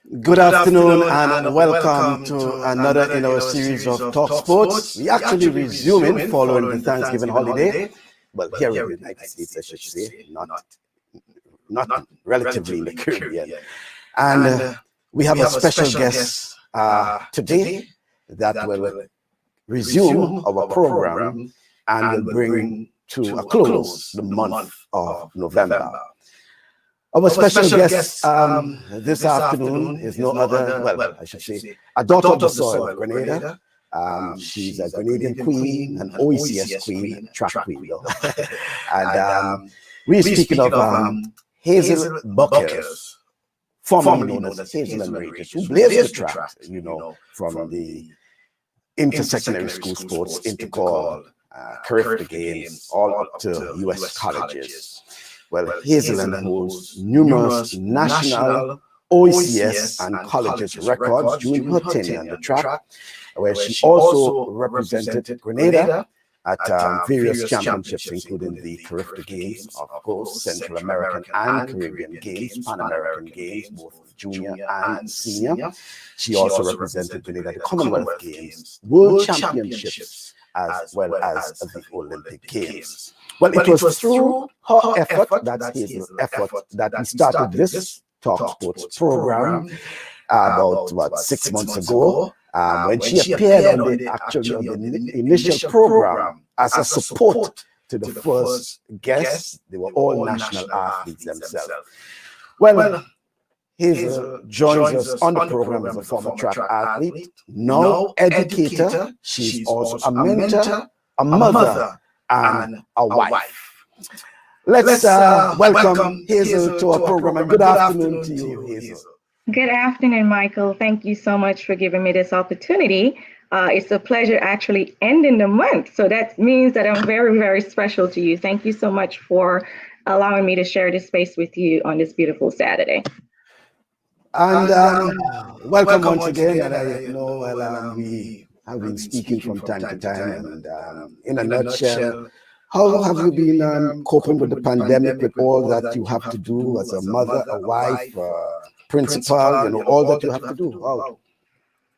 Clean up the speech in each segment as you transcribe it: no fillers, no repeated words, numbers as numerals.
Good afternoon and welcome to another in our series of Talk Sports. We actually resuming following the Thanksgiving holiday. Well, here in the United States, I should say, not relatively in the Caribbean. And we have a special guest today that will resume our program and will bring to a close the month of November. Our special guest this afternoon is no other, well, I should say, a daughter of the soil of Grenada. She's a Grenadian queen, an OECS queen, track queen. And we're speaking of Hazel Buckels, formerly known as Hazel-Ann Regis, who blazed the track, from the intersecondary school sports, intercall, CARIFTA Games, all up to US colleges. Well, Hazel-Ann holds numerous national OECS and colleges records during her tenure on the track, where she also represented Grenada at various championships, including the CARIFTA Games, of course, Central American and Caribbean Games, Pan American Games, both junior and senior. She also represented Grenada at the Commonwealth Games, World Championships, as well as the Olympic Games. Well, it was through her effort, that's Hazel's effort, that we started this Talk Sports program about 6 months ago, when she appeared on the initial program as a support to the first guests. They were all national athletes themselves. Well, Hazel joins us on the program as a former track athlete, now educator. She's also a mentor, a mother, and a wife. Let's welcome Hazel to our program, and good afternoon to you, Hazel. Good afternoon, Michael. Thank you so much for giving me this opportunity. It's a pleasure actually ending the month, so that means that I'm very, very special to you. Thank you so much for allowing me to share this space with you on this beautiful Saturday. And welcome once again. And I know we have been speaking from time to time, and in a nutshell, how have you been coping with the pandemic, with all that you have to do as a mother, a wife, principal, all that you have to do? How?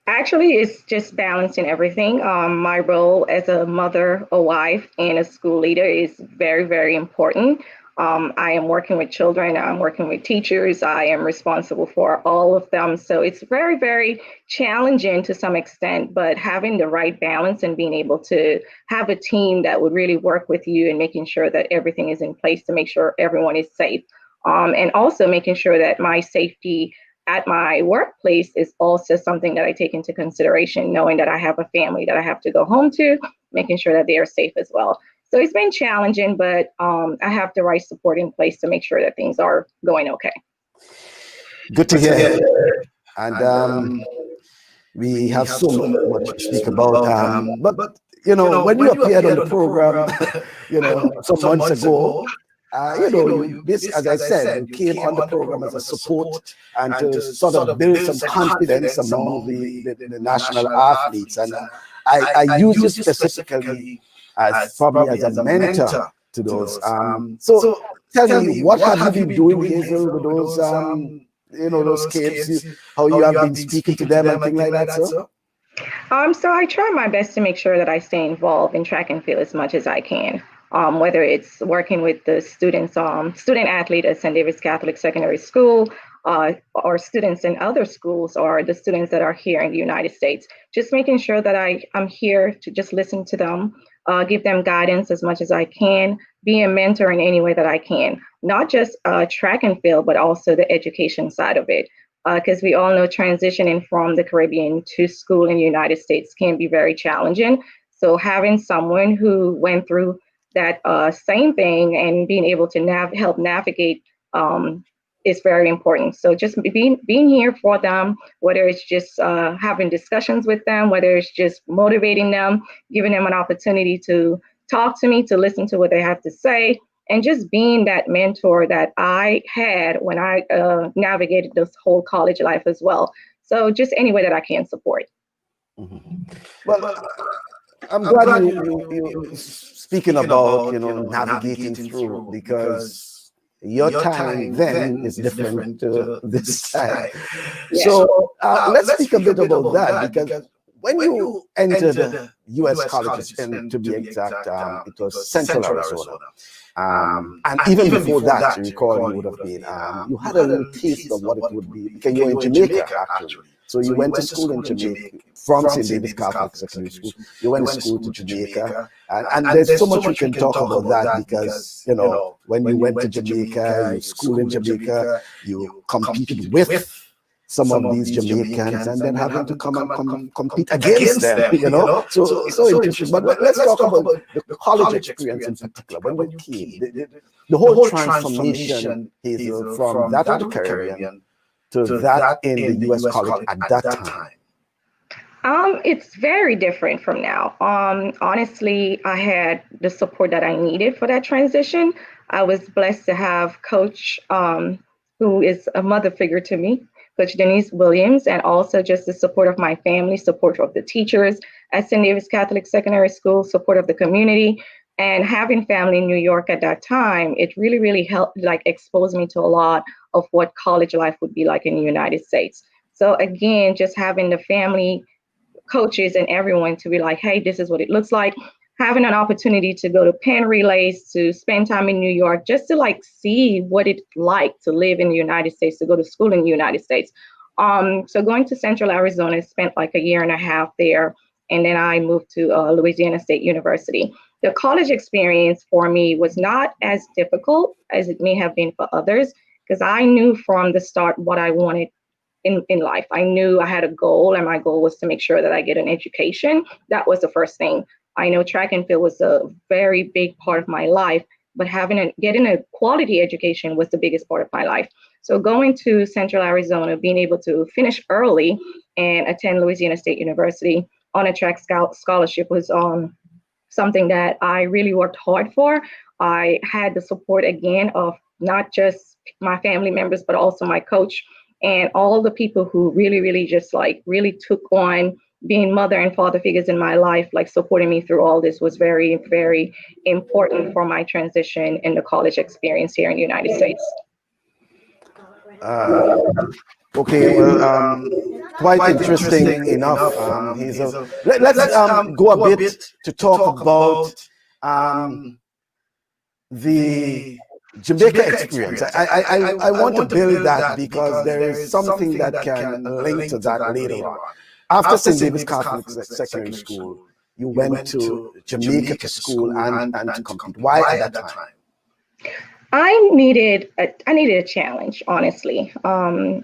Actually, it's just balancing everything. My role as a mother, a wife, and a school leader is very, very important. I am working with children, I'm working with teachers, I am responsible for all of them. So it's very, very challenging to some extent, but having the right balance and being able to have a team that would really work with you and making sure that everything is in place to make sure everyone is safe. And also making sure that my safety at my workplace is also something that I take into consideration, knowing that I have a family that I have to go home to, making sure that they are safe as well. So it's been challenging, but I have the right support in place to make sure that things are going okay. Good to hear. And we have so much to speak about. But when you appeared on the program, some months ago, as I said, you came on the program as a support and to sort of build some confidence among the national athletes. And I use you specifically as probably as a mentor to those. So tell me, what have you been doing, Hazel, with those, those kids, how you have been speaking to them and things like that, sir? So I try my best to make sure that I stay involved in track and field as much as I can. Whether it's working with the students, student athlete at St. David's Catholic Secondary School, or students in other schools, or the students that are here in the United States, just making sure that I'm here to just listen to them, give them guidance as much as I can, be a mentor in any way that I can, not just track and field, but also the education side of it. Because we all know transitioning from the Caribbean to school in the United States can be very challenging. So having someone who went through that same thing and being able to help navigate is very important. So just being here for them, whether it's just having discussions with them, whether it's just motivating them, giving them an opportunity to talk to me, to listen to what they have to say, and just being that mentor that I had when I navigated this whole college life as well. So just any way that I can support. Mm-hmm. Well, I'm glad you speaking about navigating through, because your time then is different to this time. So let's speak a bit about that, because when you entered U.S. colleges, and to be exact, it was Central Arizona. And even before that, you recall, you would have been, you had a little taste of what it would be, because you were in Jamaica, actually. So you went to school in Jamaica, from St. David's Catholic Secondary School. You went to school to Jamaica. And there's so much we can talk about that, because, you know, when you went to Jamaica, you schooled in Jamaica, you competed with some of these Jamaicans, and then having to come and compete against them, you know. So interesting. But let's talk about the college experience in particular. When you came, the whole transformation, Hazel, from that of the Caribbean to that in the U.S. college at that time. It's very different from now. Honestly, I had the support that I needed for that transition. I was blessed to have Coach, who is a mother figure to me, Coach Denise Williams, and also just the support of my family, support of the teachers at St. David's Catholic Secondary School, support of the community, and having family in New York at that time. It really, really helped, like, expose me to a lot of what college life would be like in the United States. So again, just having the family, coaches, and everyone to be like, hey, this is what it looks like. Having an opportunity to go to Penn Relays, to spend time in New York, just to like see what it's like to live in the United States, to go to school in the United States. So going to Central Arizona, spent like a year and a half there, and then I moved to Louisiana State University. The college experience for me was not as difficult as it may have been for others, because I knew from the start what I wanted in life. I knew I had a goal, and my goal was to make sure that I get an education. That was the first thing. I know track and field was a very big part of my life, but getting a quality education was the biggest part of my life. So going to Central Arizona, being able to finish early and attend Louisiana State University on a track scholarship was something that I really worked hard for. I had the support again of not just my family members, but also my coach and all the people who really, really just like really took on being mother and father figures in my life, like supporting me through all this was very, very important for my transition in the college experience here in the United States. Okay, well, quite interesting enough, Hazel. Let's go a bit to talk about the Jamaica experience. I want to build that because there is something that can link to that later on. After St. David's Catholic Secondary School, you went to Jamaica to school and to compete. Why at that time? I needed a challenge, honestly.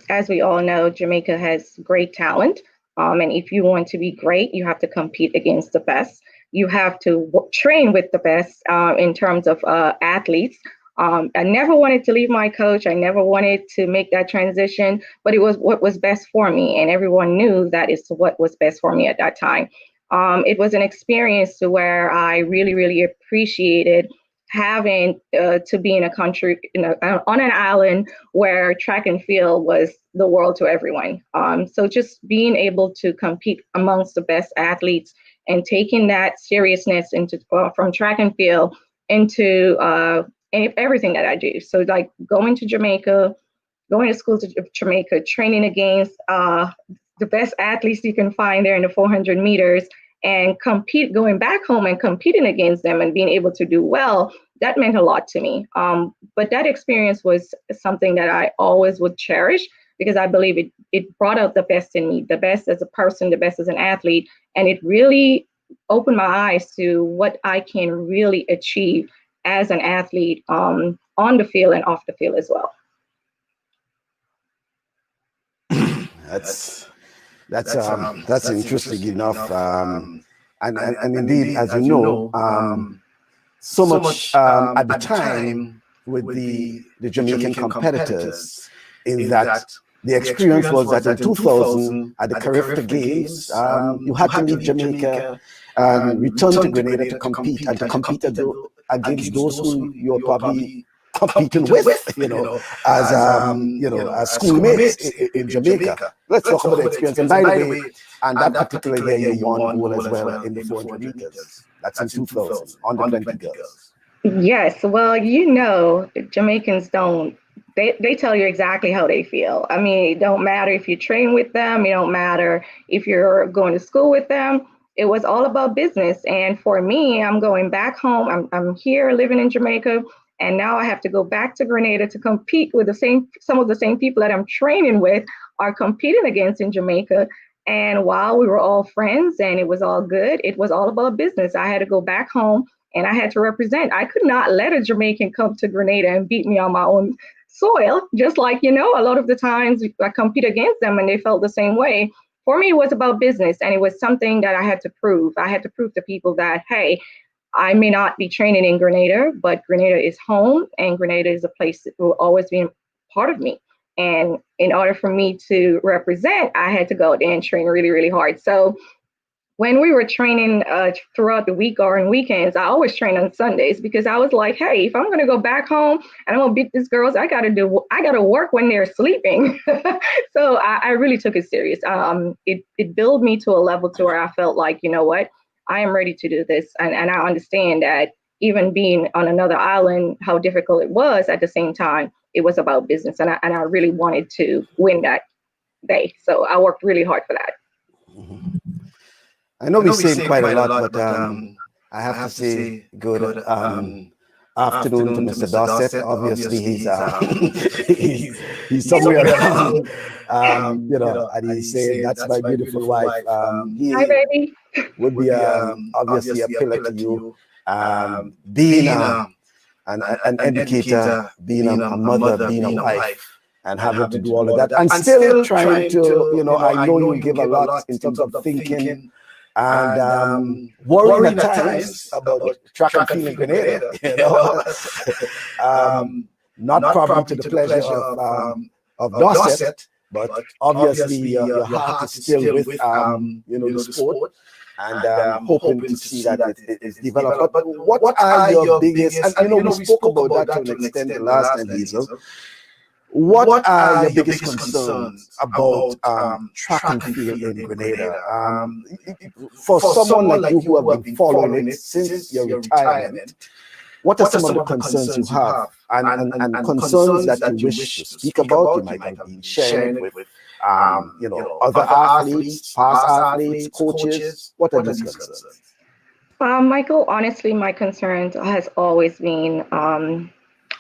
As we all know, Jamaica has great talent. And if you want to be great, you have to compete against the best. You have to train with the best in terms of athletes. I never wanted to leave my coach. I never wanted to make that transition, but it was what was best for me. And everyone knew that is what was best for me at that time. It was an experience to where I really, really appreciated having to be in a country, on an island where track and field was the world to everyone. So just being able to compete amongst the best athletes and taking that seriousness into from track and field into everything that I do. So like going to Jamaica, going to school to Jamaica, training against the best athletes you can find there in the 400 meters, and going back home and competing against them and being able to do well, that meant a lot to me. But that experience was something that I always would cherish because I believe it brought out the best in me, the best as a person, the best as an athlete. And it really opened my eyes to what I can really achieve as an athlete on the field and off the field as well. That's interesting enough. And indeed, as you know, so much at the time with the Jamaican competitors is that the experience was that in 2000 at the CARIFTA Games, you had to leave Jamaica and return to Grenada to compete and to compete against those who you're probably competing with, as schoolmates in Jamaica. Let's talk about the experience. And by the way, and that particular year, you won gold as well in the 400 meters. That's in 2000, under 20 girls. Yes, well, Jamaicans don't, they tell you exactly how they feel. I mean, it don't matter if you train with them, it don't matter if you're going to school with them. It was all about business. And for me, I'm going back home. I'm here living in Jamaica, and now I have to go back to Grenada to compete with some of the same people that I'm training with are competing against in Jamaica. And while we were all friends and it was all good, it was all about business. I had to go back home and I had to represent. I could not let a Jamaican come to Grenada and beat me on my own soil, just like, a lot of the times I compete against them and they felt the same way. For me, it was about business and it was something that I had to prove. I had to prove to people that, hey, I may not be training in Grenada, but Grenada is home and Grenada is a place that will always be part of me. And in order for me to represent, I had to go out there and train really, really hard. So when we were training throughout the week or on weekends, I always train on Sundays because I was like, hey, if I'm going to go back home and I'm going to beat these girls, I got to work when they're sleeping. So I really took it serious. It built me to a level to where I felt like, you know what, I am ready to do this. And I understand that even being on another island, how difficult it was at the same time, it was about business. And I really wanted to win that day. So I worked really hard for that. Mhm. I know we're saying quite a lot, but I have to say good afternoon to Mr. Dorset. Obviously, he's somewhere around, and he's saying, "That's my beautiful wife." Hi, He baby. would be obviously a pillar to you, being an educator, being a mother, being a wife, and having to do all of that, and still trying to, I know you give a lot in terms of thinking and worrying at times about track and field in Grenada, not probably to the pleasure of Dorset, but obviously your heart is still with the sport, and hoping to see that it is developed. But what are your biggest, and we spoke about that to an extent the last time, Hazel. What are your biggest concerns about track and field in Grenada? For someone like you who have been following it since your retirement, what are some of the concerns you have, and concerns that you wish to speak about? You might have been sharing it with other athletes, past athletes, coaches. What are these concerns? Michael, honestly, my concern has always been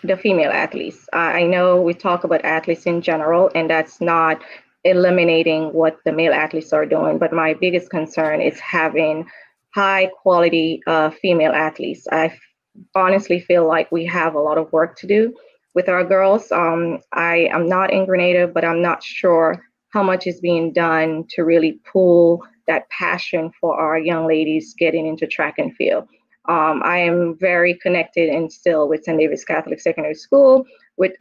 the female athletes. I know we talk about athletes in general, and that's not eliminating what the male athletes are doing, but my biggest concern is having high quality female athletes. Honestly feel like we have a lot of work to do with our girls. I am not in Grenada, but I'm not sure how much is being done to really pull that passion for our young ladies getting into track and field. I am very connected and still with St. David's Catholic Secondary School with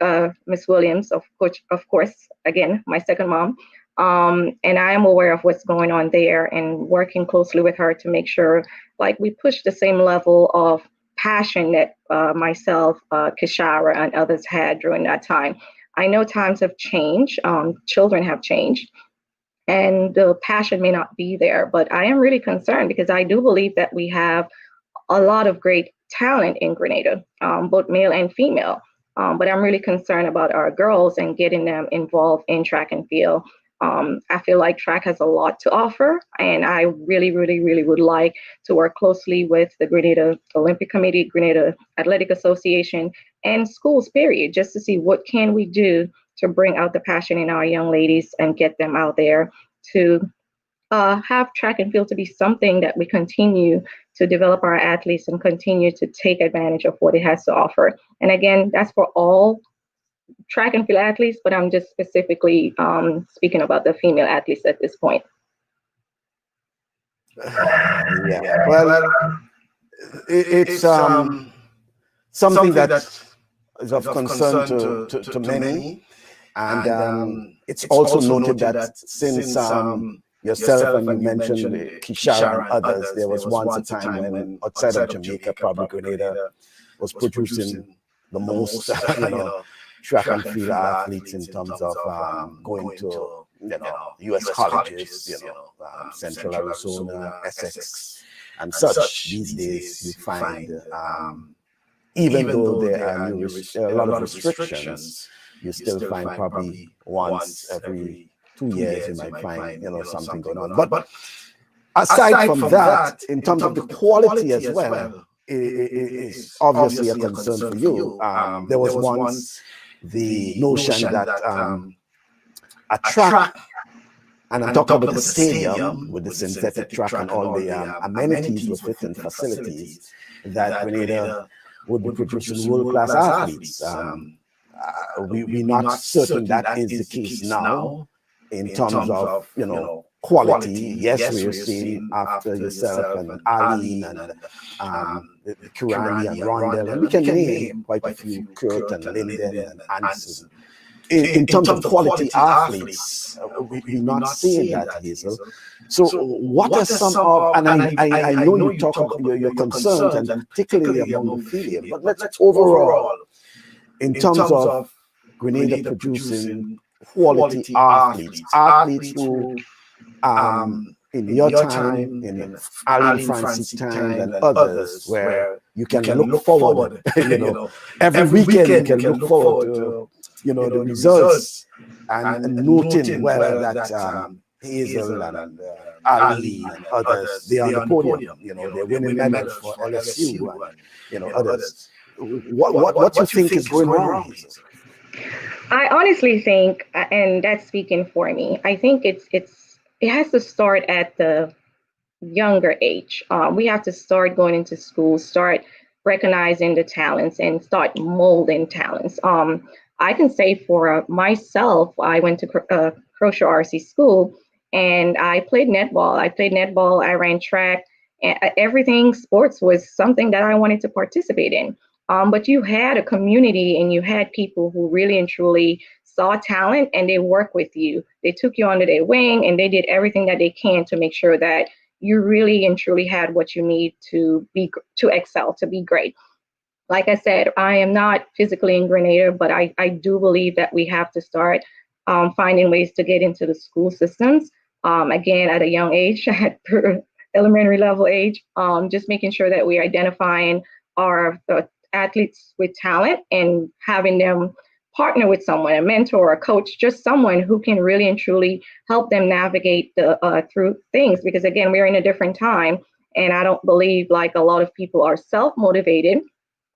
Miss Williams, of course, again, my second mom. And I am aware of what's going on there and working closely with her to make sure like we push the same level of passion that myself, Kishara, and others had during that time. I know times have changed, children have changed, and the passion may not be there, but I am really concerned because I do believe that we have a lot of great talent in Grenada, both male and female. But I'm really concerned about our girls and getting them involved in track and field. I feel like track has a lot to offer, and I really, really, really would like to work closely with the Grenada Olympic Committee, Grenada Athletic Association, and schools, period, just to see what can we do to bring out the passion in our young ladies and get them out there to have track and field to be something that we continue to develop our athletes and continue to take advantage of what it has to offer. And again, that's for all track and field athletes, but I'm just specifically speaking about the female athletes at this point. Yeah, well, it's something that is of concern to many, and it's also noted that since yourself and you mentioned Kishara and others, there was once a time when outside of Jamaica, probably Grenada was producing the most, track and field athletes in terms of going to, U.S. colleges, Central Arizona, Essex, and such. These days, you find even though there are a lot of restrictions, you still find probably once every 2 years you might find something going on. But aside from that, in terms of the quality as well, is obviously a concern for you. There was once the notion that a track, and I'm talking about the stadium with the synthetic track and all the amenities with it and facilities, that Grenada would be producing world-class athletes. We're not certain that is the case now in terms of, quality. Yes, we're seeing after yourself and Arlene and Kirani and Rondell, and we can name quite a few, Kurt and Linden and Anderson. In terms of quality athletes, we're not seeing that, Hazel. So what are some of, and I know you talk about your concerns, and particularly among the female, but let's overall, in terms of Grenada producing quality athletes who, in your time, in Alan Francis' time, and others, where you can look forward, every weekend you can look forward to, the results, and noting well that Hazel and Ali and others, they're on the podium, they're winning medals for LSU and, others. What you think is going wrong, Hazel? I honestly think, and that's speaking for me, I think it has to start at the younger age. We have to start going into school, start recognizing the talents, and start molding talents. I can say for myself, I went to Croce RC school, and I played netball. I ran track, and everything sports was something that I wanted to participate in. But you had a community, and you had people who really and truly saw talent, and they worked with you. They took you under their wing, and they did everything that they can to make sure that you really and truly had what you need to excel, to be great. Like I said, I am not physically in Grenada, but I do believe that we have to start finding ways to get into the school systems. Again, at a young age, at elementary level age, just making sure that we're identifying our athletes with talent and having them partner with someone, a mentor, a coach, just someone who can really and truly help them navigate through things. Because again, we're in a different time, and I don't believe like a lot of people are self-motivated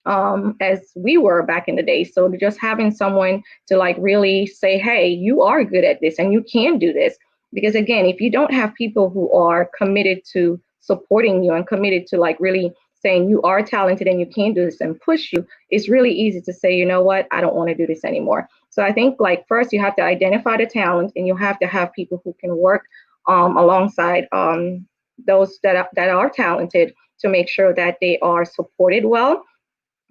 as we were back in the day. So just having someone to like really say, hey, you are good at this and you can do this. Because again, if you don't have people who are committed to supporting you and committed to like really saying you are talented and you can do this and push you, it's really easy to say, you know what, I don't want to do this anymore. So I think like first you have to identify the talent, and you have to have people who can work alongside those that are talented to make sure that they are supported well.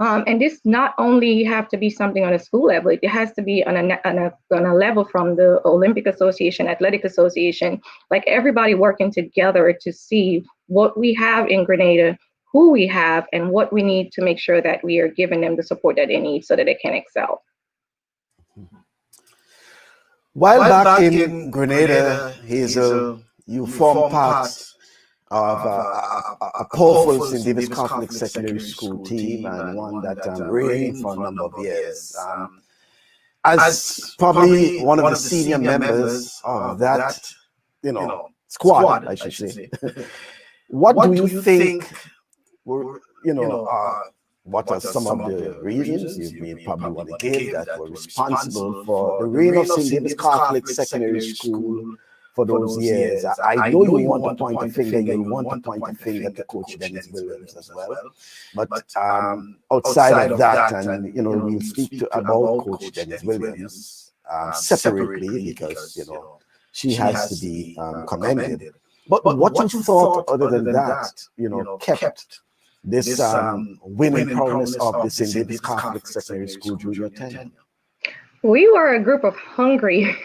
And this not only have to be something on a school level, it has to be on a level from the Olympic Association, Athletic Association, like everybody working together to see what we have in Grenada, who we have, and what we need to make sure that we are giving them the support that they need so that they can excel. While back in Grenada, Hazel, you formed part of a powerful St. David's Catholic Secondary School team, and one that reigned for a number of years. As probably one of the senior members of that, squad, I should say, what do you think were, what are some of the reasons you may probably want to give that were responsible for the reign of St. David's Catholic Secondary School for those years? I know you want to point a finger, you want to point a finger to Coach Dennis Williams as well. But outside of that, and we'll speak about Coach Dennis Williams separately, because she has to be commended. But what you thought other than that, kept this winning prowess of the St. David's Catholic Secondary School during your tenure? We were a group of hungry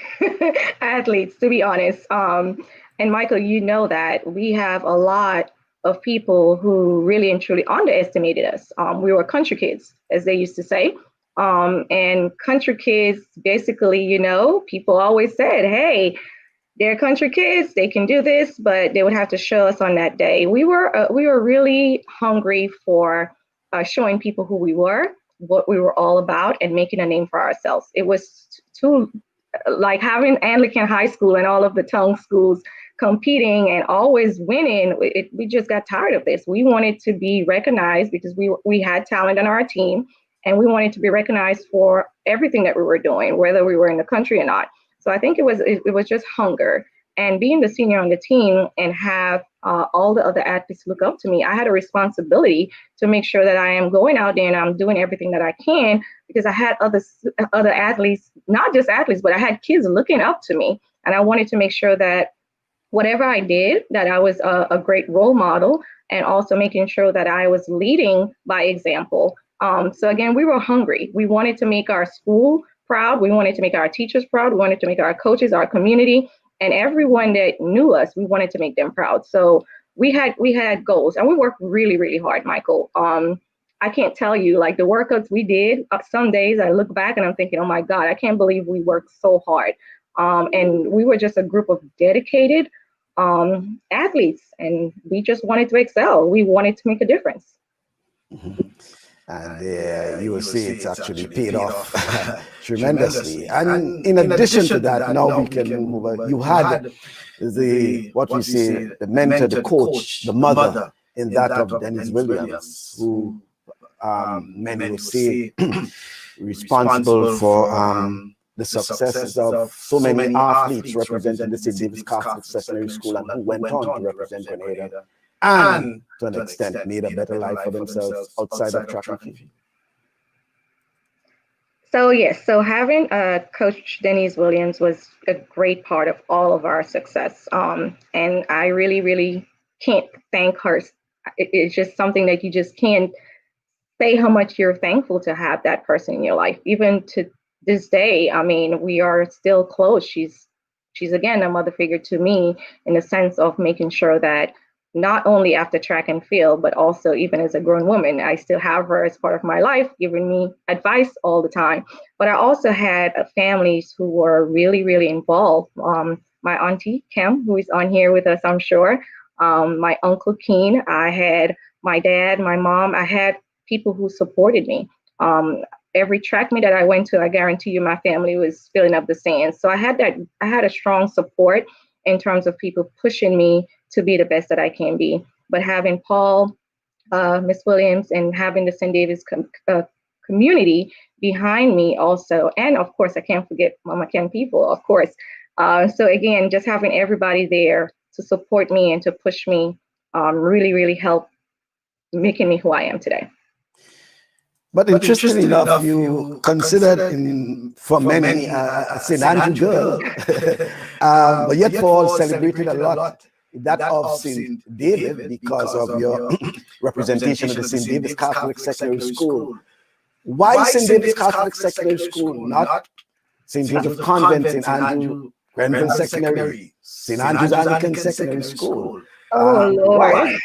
athletes, to be honest. And Michael, you know that we have a lot of people who really and truly underestimated us. We were country kids, as they used to say. And country kids, basically, people always said, hey, they're country kids, they can do this, but they would have to show us on that day. We were really hungry for showing people who we were, what we were all about, and making a name for ourselves. It was too, like having Anglican High School and all of the tongue schools competing and always winning. We just got tired of this. We wanted to be recognized because we had talent on our team, and we wanted to be recognized for everything that we were doing, whether we were in the country or not. So I think it was just hunger. And being the senior on the team and have all the other athletes look up to me, I had a responsibility to make sure that I am going out there and I'm doing everything that I can, because I had other athletes, not just athletes, but I had kids looking up to me. And I wanted to make sure that whatever I did, that I was a great role model, and also making sure that I was leading by example. So again, we were hungry. We wanted to make our school proud. We wanted to make our teachers proud. We wanted to make our coaches, our community, and everyone that knew us, we wanted to make them proud. So we had goals, and we worked really, really hard, Michael. I can't tell you, like the workouts we did, some days I look back and I'm thinking, oh my God, I can't believe we worked so hard. And we were just a group of dedicated athletes, and we just wanted to excel. We wanted to make a difference. Mm-hmm. And you will see it's actually paid off tremendously. And in addition to that, now we can move over. You had the mentor, the coach, the mother in that of Dennis Williams, who many will say responsible for the successes of so many athletes representing the St. David's Catholic Secondary School, and who went on to represent Grenada, and to an extent made a better life for themselves outside of track and field. So yes, so having Coach Denise Williams was a great part of all of our success. And I really, really can't thank her. It's just something that you just can't say how much you're thankful to have that person in your life. Even to this day, I mean, we are still close. She's again a mother figure to me, in the sense of making sure that not only after track and field, but also even as a grown woman, I still have her as part of my life, giving me advice all the time. But I also had families who were really, really involved. My auntie, Kim, who is on here with us, I'm sure. My uncle, Keen. I had my dad, my mom. I had people who supported me. Every track meet that I went to, I guarantee you my family was filling up the stands. So I had a strong support in terms of people pushing me to be the best that I can be. But having Paul, Miss Williams, and having the St. David's community behind me also, and of course, I can't forget Mama Ken people, of course. So again, just having everybody there to support me and to push me really, really helped making me who I am today. But interestingly enough, you considered for many a St. Andrew girl, but yet Paul celebrated a lot that of St. David because of your representation of the St. David's Catholic Secondary School. Why St. David's Catholic Secondary School, not St. Joseph Convent, St. Andrew Grenville Secondary, St. Andrew's Anglican Secondary School? Oh, Lord.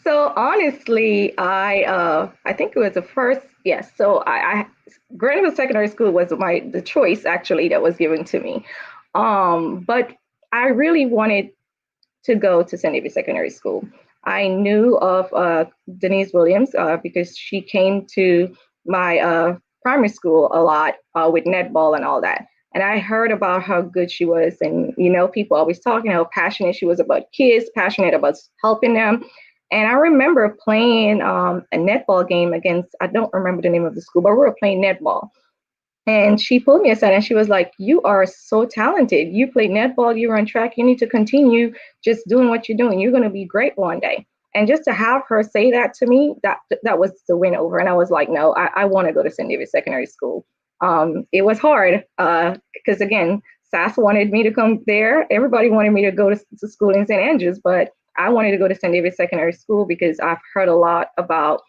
So honestly, I think it was the first, yes. So Grenville Secondary School was the choice actually that was given to me. But I really wanted to go to St. David's Secondary School. I knew of Denise Williams because she came to my primary school a lot with netball and all that. And I heard about how good she was. And, people always talking how passionate she was about kids, passionate about helping them. And I remember playing a netball game against, I don't remember the name of the school, but we were playing netball. And she pulled me aside and she was like, you are so talented. You played netball, you were on track. You need to continue just doing what you're doing. You're going to be great one day. And just to have her say that to me, that was the win over. And I was like, no, I want to go to St. David's Secondary School. It was hard because, again, SAS wanted me to come there. Everybody wanted me to go to school in St. Andrews, but I wanted to go to St. David's Secondary School because I've heard a lot about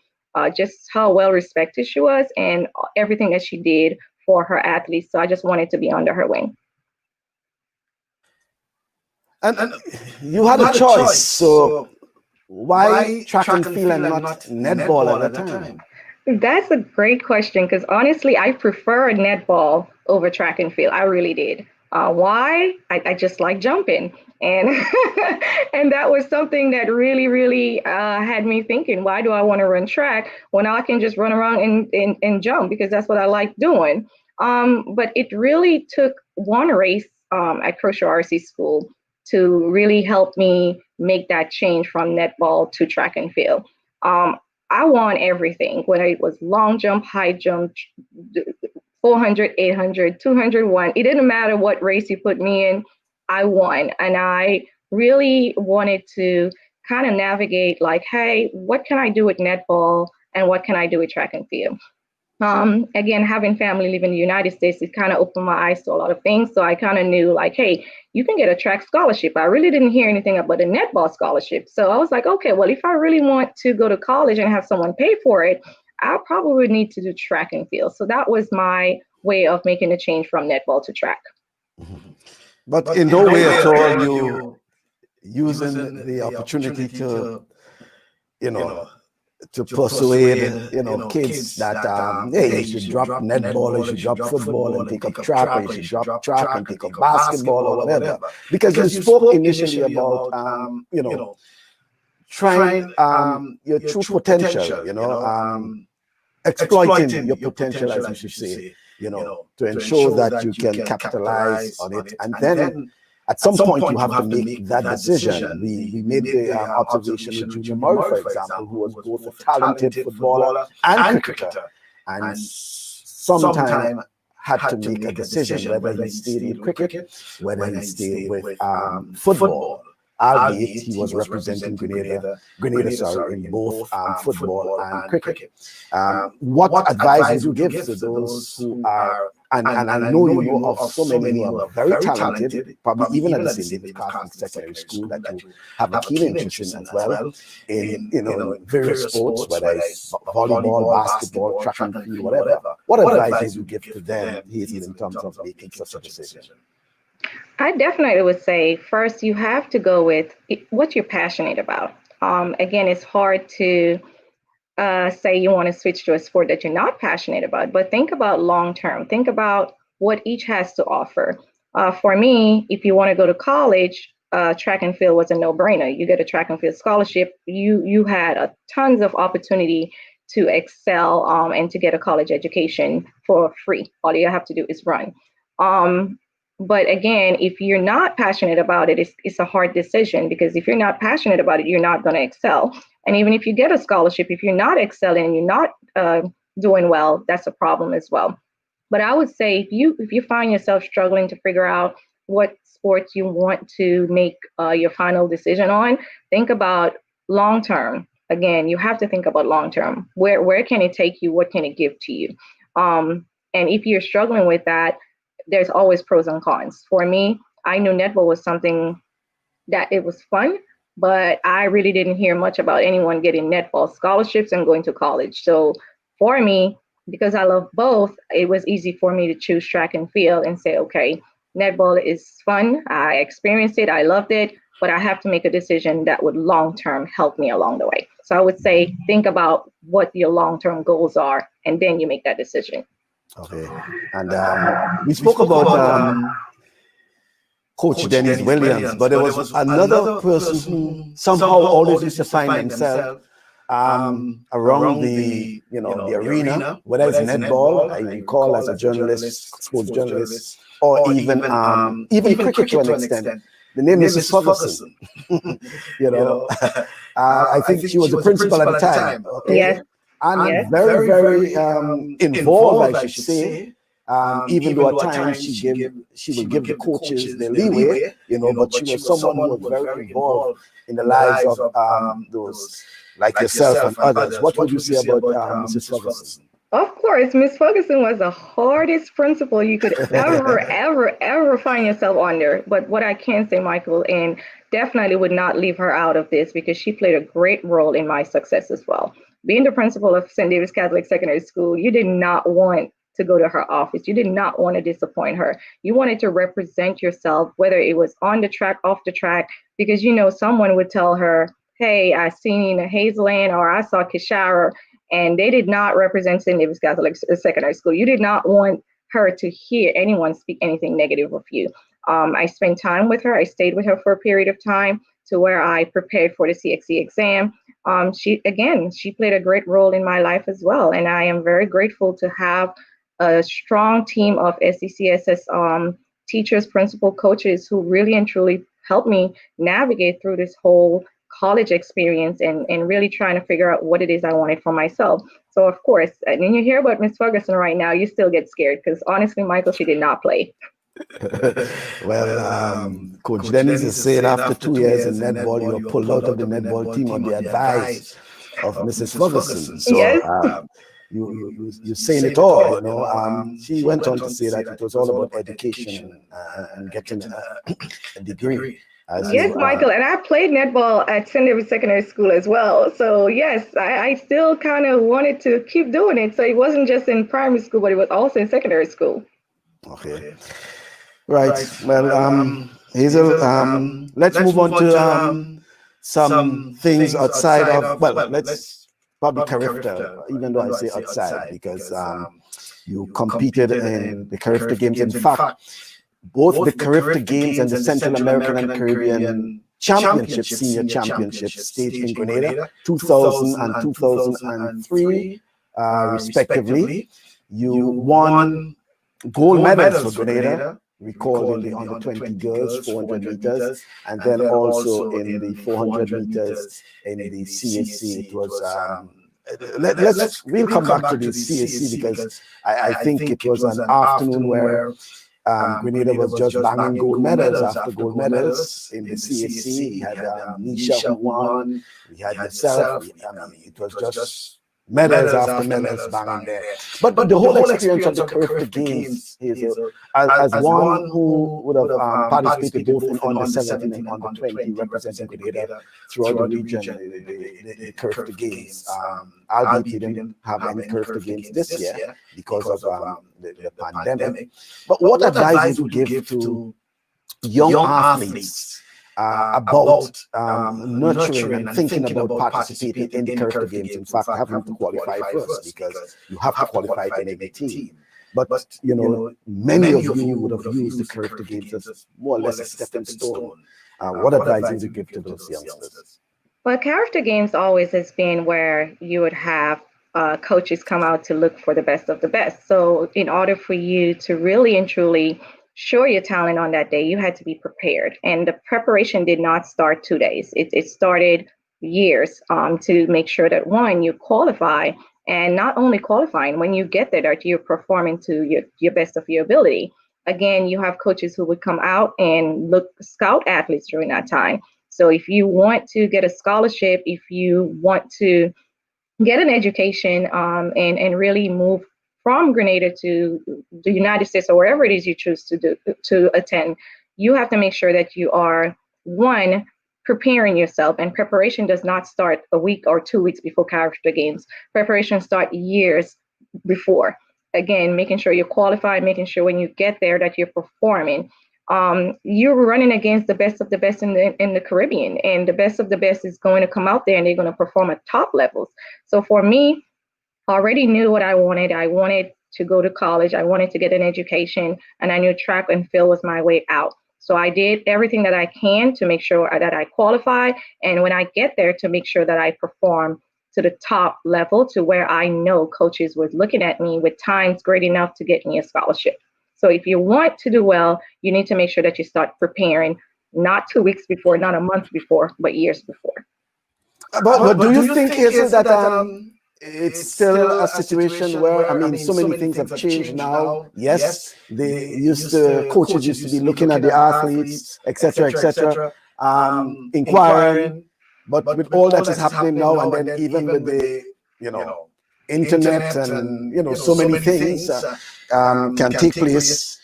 just how well respected she was and everything that she did for her athletes. So I just wanted to be under her wing. And you had a choice. So why track and field and not netball at the time? That's a great question because honestly, I prefer netball over track and field. I really did. Why? I just like jumping. And and that was something that really had me thinking, why do I want to run track when I can just run around and jump, because that's what I like doing. But it really took one race at Crochet RC School to really help me make that change from netball to track and field. I won everything, whether it was long jump, high jump, 400, 800, 201. It didn't matter what race you put me in, I won. And I really wanted to kind of navigate like, hey, what can I do with netball and what can I do with track and field? Again, having family live in the United States, it kind of opened my eyes to a lot of things. So I kind of knew like, hey, you can get a track scholarship. I really didn't hear anything about a netball scholarship. So I was like, okay, well, if I really want to go to college and have someone pay for it, I probably need to do track and field. So that was my way of making a change from netball to track. But in no way at all you using the opportunity to, you know, to persuade, kids that, hey, you should drop netball, you should drop football and pick up track, or you should drop track and pick up basketball or whatever. Because you spoke initially about, trying your true potential, exploiting your potential, as you should say, to ensure that you can capitalize on it. And then at some point, you have to make that decision. We made the observation with Junior Murray, for example, who was both a talented footballer and cricketer, and sometime had to make a decision whether he stayed with cricket, whether he stayed with football, albeit he was representing Grenada in both football and cricket. What advice would you give to those who are, and I know you know of so many who are very talented, probably even at the same David Catholic Secondary School, that you have a keen interest in as well, in various sports, whether it's volleyball, basketball, track and field, whatever. What advice would you give to them, Hazel, in terms of making such a decision? I definitely would say first you have to go with what you're passionate about. Again, it's hard to say you want to switch to a sport that you're not passionate about, but think about long term. Think about what each has to offer. For me, if you want to go to college, track and field was a no-brainer. You get a track and field scholarship. You had tons of opportunity to excel and to get a college education for free. All you have to do is run. But again, if you're not passionate about it, it's a hard decision, because if you're not passionate about it, you're not going to excel. And even if you get a scholarship, if you're not excelling and you're not doing well, that's a problem as well. But I would say if you find yourself struggling to figure out what sports you want to make your final decision on, think about long term. Again, you have to think about long term. Where can it take you? What can it give to you? And if you're struggling with that, there's always pros and cons. For me, I knew netball was something that it was fun, but I really didn't hear much about anyone getting netball scholarships and going to college. So for me, because I love both, it was easy for me to choose track and field and say, okay, netball is fun. I experienced it. I loved it, but I have to make a decision that would long-term help me along the way. So I would say, think about what your long-term goals are, and then you make that decision. Okay. And we spoke about Coach Dennis Williams, but there was another person who somehow always used to find himself around the the arena, whether it's netball, I recall as a journalist, sports journalist, or even cricket to an extent. The name is Mrs. Ferguson. I think she was the principal at the time. Okay? Yes. And very involved, I should say. Even though at times she would give the coaches the leeway, but she was someone who was very involved in the lives of those like yourself and others. What would you say about Mrs. Ferguson? Of course, Miss Ferguson was the hardest principal you could ever find yourself under. But what I can say, Michael, and definitely would not leave her out of this, because she played a great role in my success as well. Being the principal of St. David's Catholic Secondary School, you did not want to go to her office. You did not want to disappoint her. You wanted to represent yourself, whether it was on the track, off the track, because someone would tell her, hey, I seen Hazel-Ann or I saw Kishara, and they did not represent St. David's Catholic Secondary School. You did not want her to hear anyone speak anything negative of you. I spent time with her. I stayed with her for a period of time to where I prepared for the CXC exam. She played a great role in my life as well. And I am very grateful to have a strong team of SECSS teachers, principal, coaches who really and truly helped me navigate through this whole college experience and really trying to figure out what it is I wanted for myself. So, of course, and when you hear about Miss Ferguson right now, you still get scared because honestly, Michael, she did not play. Well, Coach Dennis is saying after 2 years in netball, you were pulled out of the netball team on the advice of Mrs. Ferguson. So Yes. you're saying it all, you know. She went on to say that it was all about education and getting a degree. Yes, Michael, and I played netball at St. David's Secondary School as well. So yes, I still kind of wanted to keep doing it. So it wasn't just in primary school, but it was also in secondary school. Okay. Right. Well, Hazel, let's move on to some things outside of, well, let's probably CARIFTA, even though I say outside, because you competed in the CARIFTA Games. In fact, both the CARIFTA Games and the Central American and Caribbean Championships, Senior Championships, staged in Grenada, 2000 and 2003, respectively. You won gold medals for Grenada, recalled in the under 20 girls 400 meters, and then also in the 400 meters in the CAC. It was we'll come back to the CAC because I think it was an afternoon where Grenada was just banging gold medals after gold medals in the CAC. We had Nisha who won, we had yourself. It was just medals after medals banging there. But the whole experience of the CARIFTA Games is as one who would have participated both in under 17 and under 20, representing Grenada throughout the region, the CARIFTA Games. Albeit we didn't have any CARIFTA Games this year because of the pandemic. But what advice would you give to young athletes about nurturing and thinking about participating in the CARIFTA Games? In fact, having to qualify first, because you have to qualify in every team. But you know, many of you would have used the CARIFTA Games as more or less a stepping stone. What advice would you give to those youngsters? Well, CARIFTA Games always has been where you would have coaches come out to look for the best of the best. So in order for you to really and truly show your talent on that day, you had to be prepared. And the preparation did not start 2 days. It started years to make sure that, one, you qualify, and not only qualifying, when you get there, that you're performing to your best of your ability. Again, you have coaches who would come out and scout athletes during that time. So if you want to get a scholarship, if you want to get an education and really move from Grenada to the United States or wherever it is you choose to attend, you have to make sure that you are, one, preparing yourself. And preparation does not start a week or 2 weeks before CARIFTA Games. Preparation starts years before. Again, making sure you're qualified, making sure when you get there that you're performing. You're running against the best of the best in the Caribbean, and the best of the best is going to come out there and they're going to perform at top levels. So for me, I already knew what I wanted. I wanted to go to college. I wanted to get an education, and I knew track and field was my way out. So I did everything that I can to make sure that I qualified. And when I get there, to make sure that I perform to the top level, to where I know coaches was looking at me with times great enough to get me a scholarship. So if you want to do well, you need to make sure that you start preparing, not 2 weeks before, not a month before, but years before. But do you think, Hazel, that it's still a situation where, I mean, so many things have changed now? Yes, coaches used to be looking at the athletes, etc., inquiring. But with all that is happening now, and then even with the, internet and, so many things can take place,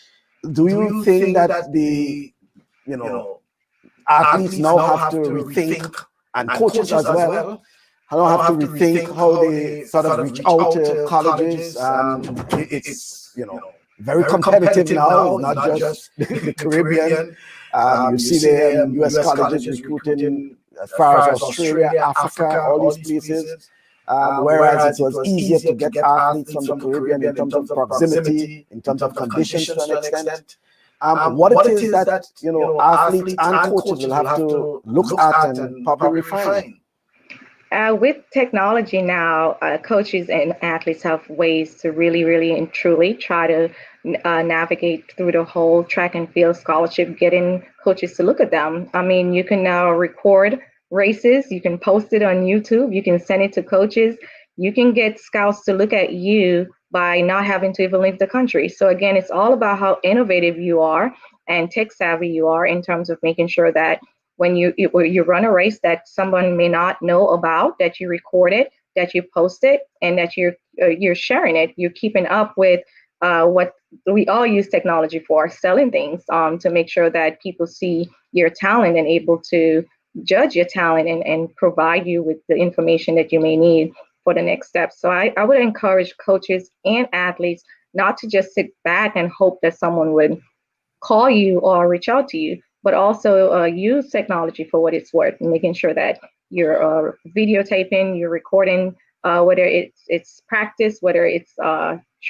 do you think that the, athletes now have to rethink, and coaches as well, have to rethink how they sort of reach out to colleges? It's very competitive now, not just the Caribbean. You see the US colleges recruiting as far as Australia, Africa, all these places. whereas it was easier to get athletes from the Caribbean in terms of proximity, in terms of conditions to an extent. What it is that, you know, athletes and coaches will have to look at and probably refine. With technology now, coaches and athletes have ways to really and truly try to navigate through the whole track and field scholarship, getting coaches to look at them. I mean, you can now record races, you can post it on YouTube, you can send it to coaches, you can get scouts to look at you by not having to even leave the country. So again, it's all about how innovative you are and tech savvy you are in terms of making sure that when you run a race that someone may not know about, that you record it, that you post it, and that you're sharing it. You're keeping up with what we all use technology for, selling things, to make sure that people see your talent and able to judge your talent and provide you with the information that you may need for the next step. So I would encourage coaches and athletes not to just sit back and hope that someone would call you or reach out to you, but also use technology for what it's worth, making sure that you're videotaping, you're recording, whether it's practice, whether it's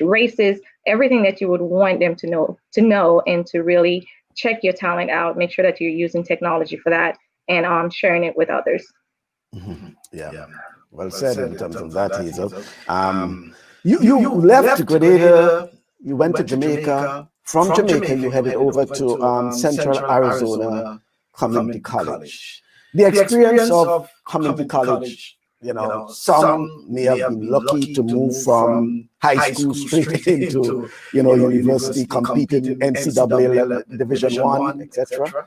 races, everything that you would want them to know, and to really check your talent out, make sure that you're using technology for that, and sharing it with others. Mm-hmm. Yeah. Well said in terms of that, Hazel. You left Grenada, you went to Jamaica. From Jamaica, you headed over to Central Arizona Community College. The experience of community college, you know, some may have been lucky to move from high school straight into, you know, university, competing in NCAA Division I, etc.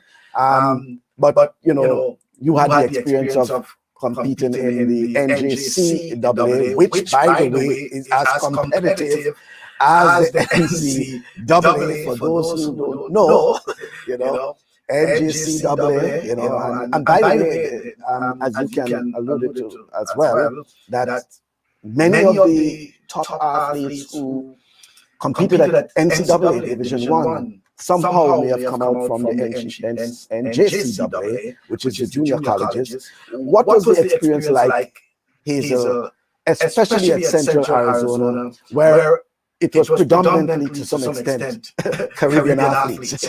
But you know, you had the experience of competing in the NJCAA, which, by the way, is as competitive as the NCAA. For those who don't know, you know, NJCAA, you know, and by the way, as you can allude to as well, that many of the top athletes who competed at NCAA Division I somehow may have come out from the NJCAA, which is the junior colleges. What was the experience like, Hazel, especially at Central Arizona, where it was predominantly, to some extent, Caribbean athletes?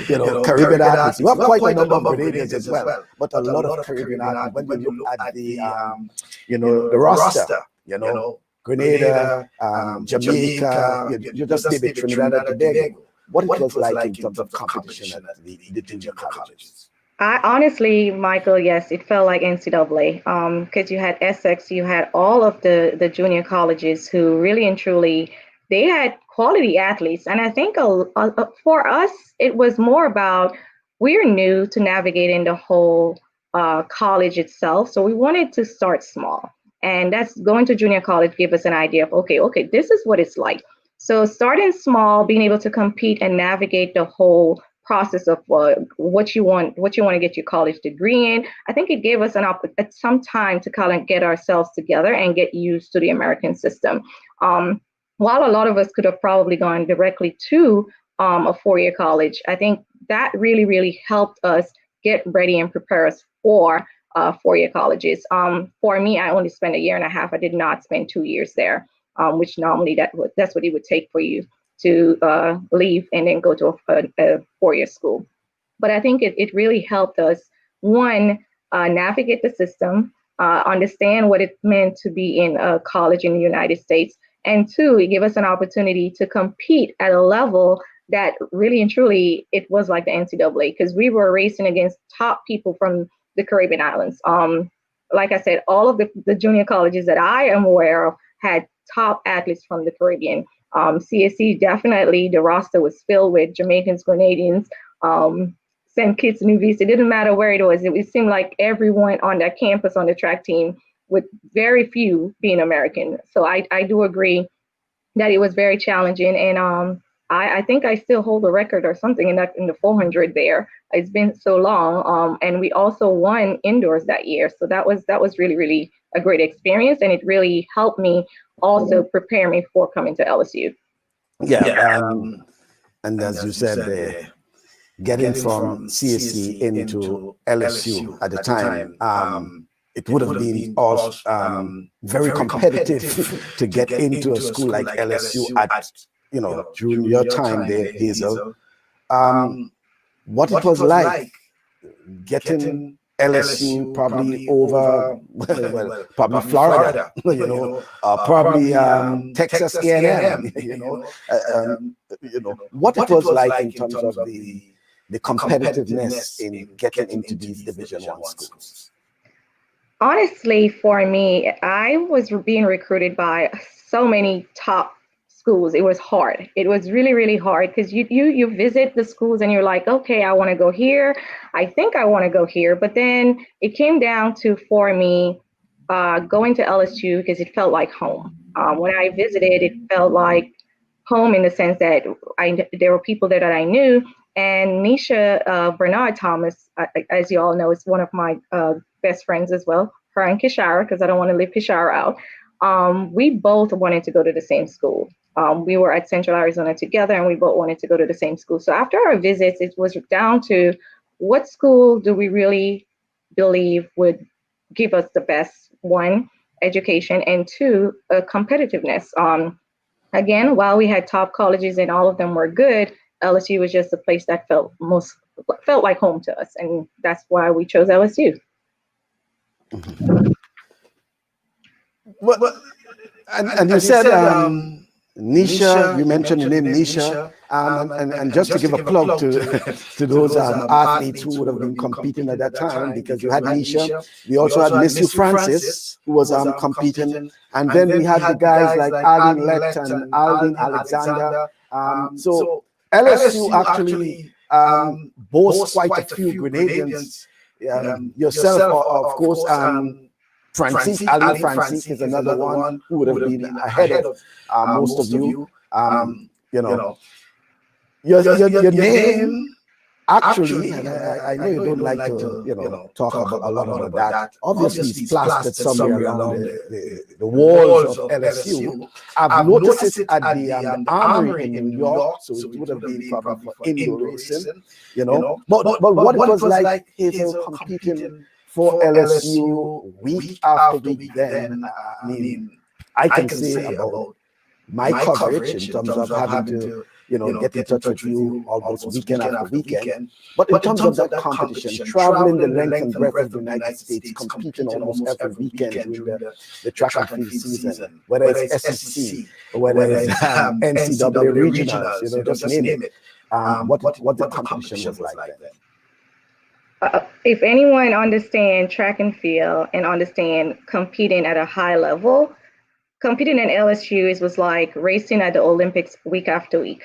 You know, Caribbean athletes. You have quite a number of Grenadians as well, but a lot of Caribbean athletes. When you look at the, you know, the roster, you know, Grenada, Jamaica, you just name it, Trinidad and Tobago. What it was like in terms of competition at the junior colleges? Honestly, Michael, yes, it felt like NCAA, because you had Essex, you had all of the junior colleges who really and truly, they had quality athletes. And I think for us, it was more about, we're new to navigating the whole college itself. So we wanted to start small. And that's going to junior college gave us an idea of, okay, this is what it's like. So starting small, being able to compete and navigate the whole process of what you want to get your college degree in, I think it gave us some time to kind of get ourselves together and get used to the American system. While a lot of us could have probably gone directly to a four-year college, I think that really helped us get ready and prepare us for four-year colleges. For me, I only spent 1.5 years. I did not spend 2 years there. Which normally that's what it would take for you to leave and then go to a four-year school. But I think it really helped us, one, navigate the system, understand what it meant to be in a college in the United States, and two, it gave us an opportunity to compete at a level that really and truly, it was like the NCAA, because we were racing against top people from the Caribbean islands. Like I said, all of the junior colleges that I am aware of had top athletes from the Caribbean. CSC, definitely, the roster was filled with Jamaicans, Grenadians, St. Kitts, Nevis. It didn't matter where it was. It seemed like everyone on that campus on the track team, with very few being American. So I do agree that it was very challenging. And I think I still hold a record or something in the 400 there. It's been so long. And we also won indoors that year. So that was really a great experience. And it really helped me also prepare me for coming to LSU. Yeah. And as you said, getting from CSC into LSU at the time, it would have been also very competitive to get into a school like LSU at, during your time there, Hazel. What it was like getting LSU probably over, well, probably Florida, probably Texas A&M, what it was like in terms of the competitiveness in getting into these Division I schools. Honestly, for me, I was being recruited by so many top schools. It was hard. It was really, really hard because you visit the schools and you're like, okay, I want to go here. I think I want to go here. But then it came down to, for me, going to LSU because it felt like home. When I visited, it felt like home in the sense that there were people there that I knew. And Nisha Bernard Thomas, as you all know, is one of my best friends as well, her and Kishara, because I don't want to leave Kishara out. We both wanted to go to the same school. We were at Central Arizona together, and we both wanted to go to the same school. So after our visits, it was down to what school do we really believe would give us the best, one, education, and two, competitiveness. Again, while we had top colleges and all of them were good, LSU was just the place that felt like home to us, and that's why we chose LSU. Well, and you said Nisha, you mentioned the name Nisha, and just to give a plug to those athletes who would have been competing at that time, because you had Nisha, we also had Miss You Francis, who was competing, and then we had the guys like Arlene Lett and Aldine Alexander. So LSU actually boasts quite a few Grenadians. Yourself, of course, Arlene Francis is another one who would have been ahead of most of you. Your name actually, and I know you don't like to talk about a lot about that. Obviously, it's plastered somewhere around the walls of LSU. I've noticed it at the Armory in New York, so it would have been probably for indoor racing, But what it was like, Hazel, competing for LSU week after week, then, I mean, I can say about my coverage in terms of having to, get in touch with you almost weekend after weekend. But in terms of that competition, traveling the length and breadth of the United States, competing almost every weekend during the track and field season, whether it's SEC, whether it's NCAA regionals, just name it. What the competition was like then. If anyone understands track and field and understand competing at a high level, competing in LSU was like racing at the Olympics week after week.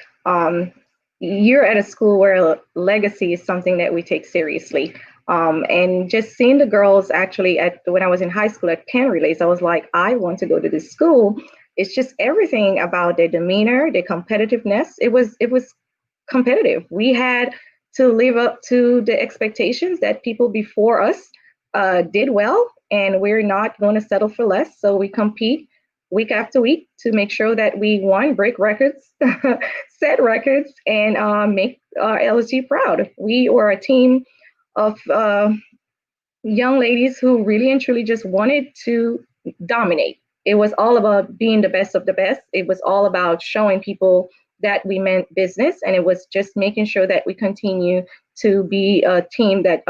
You're at a school where legacy is something that we take seriously. And just seeing the girls actually when I was in high school at Penn Relays, I was like, I want to go to this school. It's just everything about their demeanor, their competitiveness. It was competitive. We had to live up to the expectations that people before us did well, and we're not going to settle for less. So we compete week after week to make sure that we, one, break records, set records, and make LSU proud. We were a team of young ladies who really and truly just wanted to dominate. It was all about being the best of the best. It was all about showing people that we meant business, and it was just making sure that we continue to be a team that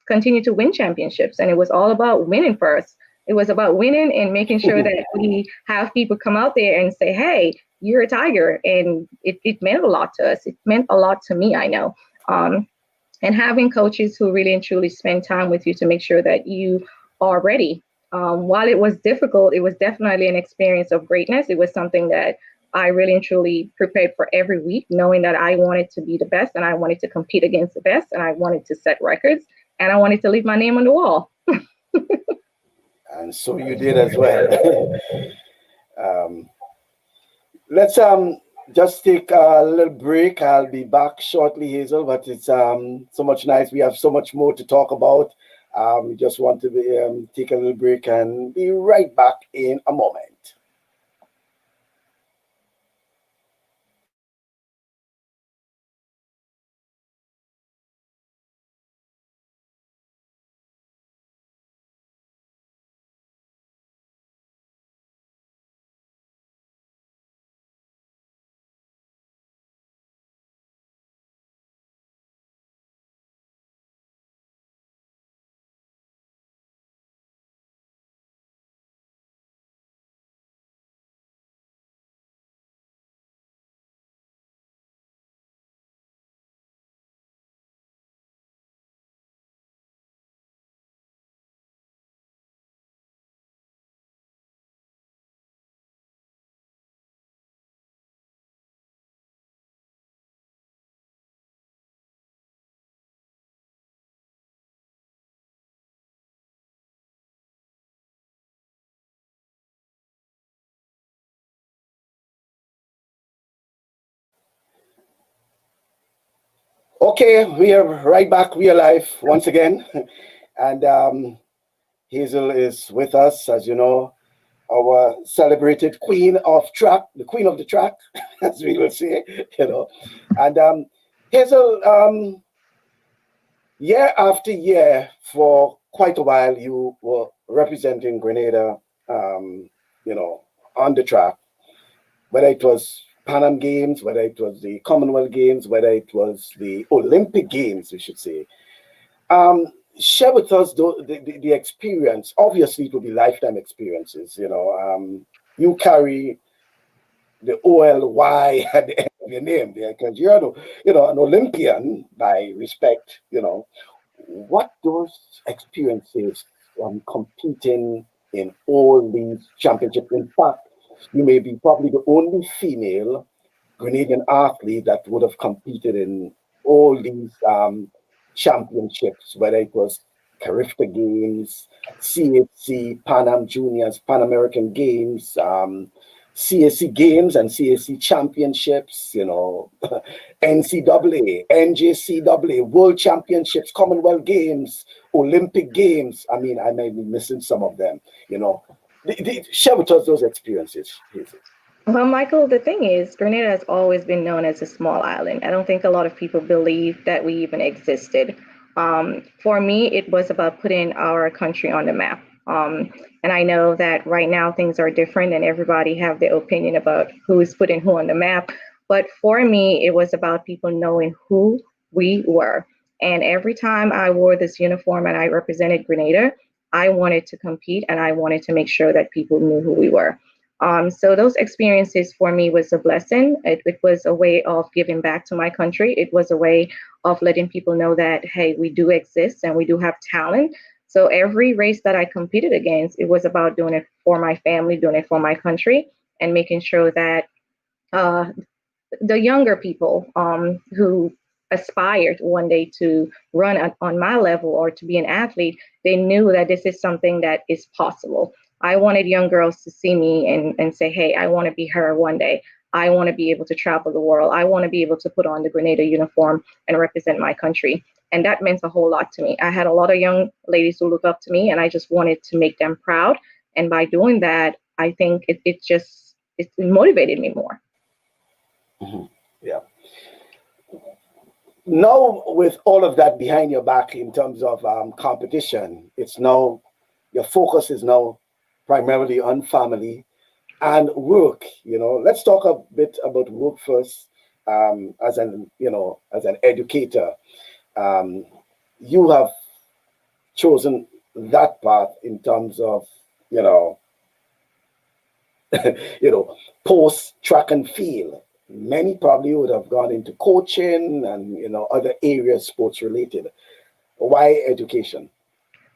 continue to win championships. And it was all about winning first. It was about winning and making sure that we have people come out there and say, hey, you're a Tiger. And it meant a lot to us. It meant a lot to me, I know. And having coaches who really and truly spend time with you to make sure that you are ready. While it was difficult, it was definitely an experience of greatness. It was something that I really and truly prepared for every week, knowing that I wanted to be the best and I wanted to compete against the best and I wanted to set records and I wanted to leave my name on the wall. And so you did as well. Let's just take a little break. I'll be back shortly, Hazel, but it's so much nice. We have so much more to talk about. We just want to take a little break and be right back in a moment. Okay, we are right back real life once again. And Hazel is with us, as you know, our celebrated queen of track, the queen of the track, as we will say, you know. And Hazel, year after year, for quite a while, you were representing Grenada, you know, on the track, whether it was Pan Am Games, whether it was the Commonwealth Games, whether it was the Olympic Games, we should say. Share with us the experience. Obviously, it will be lifetime experiences. You know, you carry the OLY at the end of your name there because you're, you know, an Olympian by respect. You know, what those experiences competing in all these championships. In fact, you may be probably the only female Grenadian athlete that would have competed in all these championships, whether it was CARIFTA Games, CAC, Pan Am Juniors, Pan American Games, CAC Games and CAC Championships, you know, NCAA, NJCAA, World Championships, Commonwealth Games, Olympic Games. I mean, I may be missing some of them, you know. Share with us those experiences, Hazel. Well, Michael, the thing is, Grenada has always been known as a small island. I don't think a lot of people believe that we even existed. For me, it was about putting our country on the map. And I know that right now things are different and everybody have their opinion about who is putting who on the map. But for me, it was about people knowing who we were. And every time I wore this uniform and I represented Grenada, I wanted to compete and I wanted to make sure that people knew who we were. So those experiences for me was a blessing. It was a way of giving back to my country. It was a way of letting people know that, hey, we do exist and we do have talent. So every race that I competed against, it was about doing it for my family, doing it for my country, and making sure that uh, the younger people who aspired one day to run on my level or to be an athlete, they knew that this is something that is possible. I wanted young girls to see me and say, hey, I want to be her one day. I want to be able to travel the world. I want to be able to put on the Grenada uniform and represent my country. And that meant a whole lot to me. I had a lot of young ladies who look up to me, and I just wanted to make them proud. And by doing that, I think it motivated me more. Mm-hmm. Yeah. Now, with all of that behind your back in terms of competition, it's now your focus is now primarily on family and work. You know, let's talk a bit about work first. As an, you know, as an educator, you have chosen that path in terms of, you know, you know, post track and field. Many probably would have gone into coaching and, you know, other areas sports related. Why education?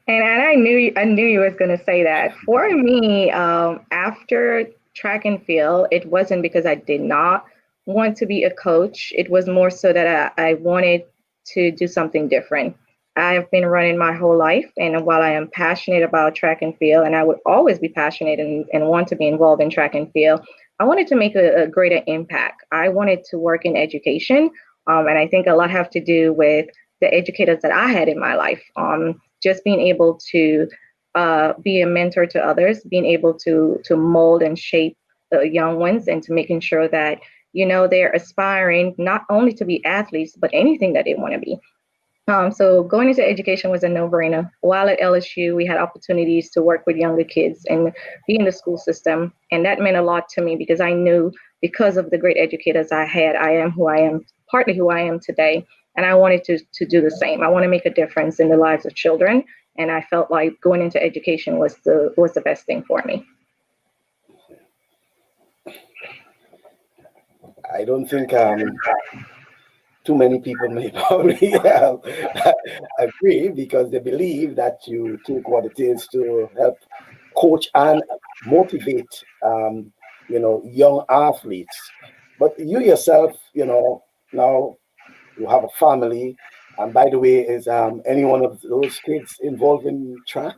And I knew you was going to say that. For me, after track and field, it wasn't because I did not want to be a coach. It was more so that I wanted to do something different. I've been running my whole life, and while I am passionate about track and field, and I would always be passionate and want to be involved in track and field, I wanted to make a greater impact. I wanted to work in education, and I think a lot have to do with the educators that I had in my life. Just being able to be a mentor to others, being able to mold and shape the young ones, and to making sure that they're aspiring not only to be athletes but anything that they want to be. So going into education was a no-brainer. While at LSU, we had opportunities to work with younger kids and be in the school system, and that meant a lot to me because I knew because of the great educators I had, I am who I am, partly who I am today. And I wanted to do the same. I want to make a difference in the lives of children. And I felt like going into education was the best thing for me. I don't think too many people may probably agree because they believe that you take what it is to help coach and motivate, young athletes. But you yourself, now you have a family. And by the way, is any one of those kids involved in track?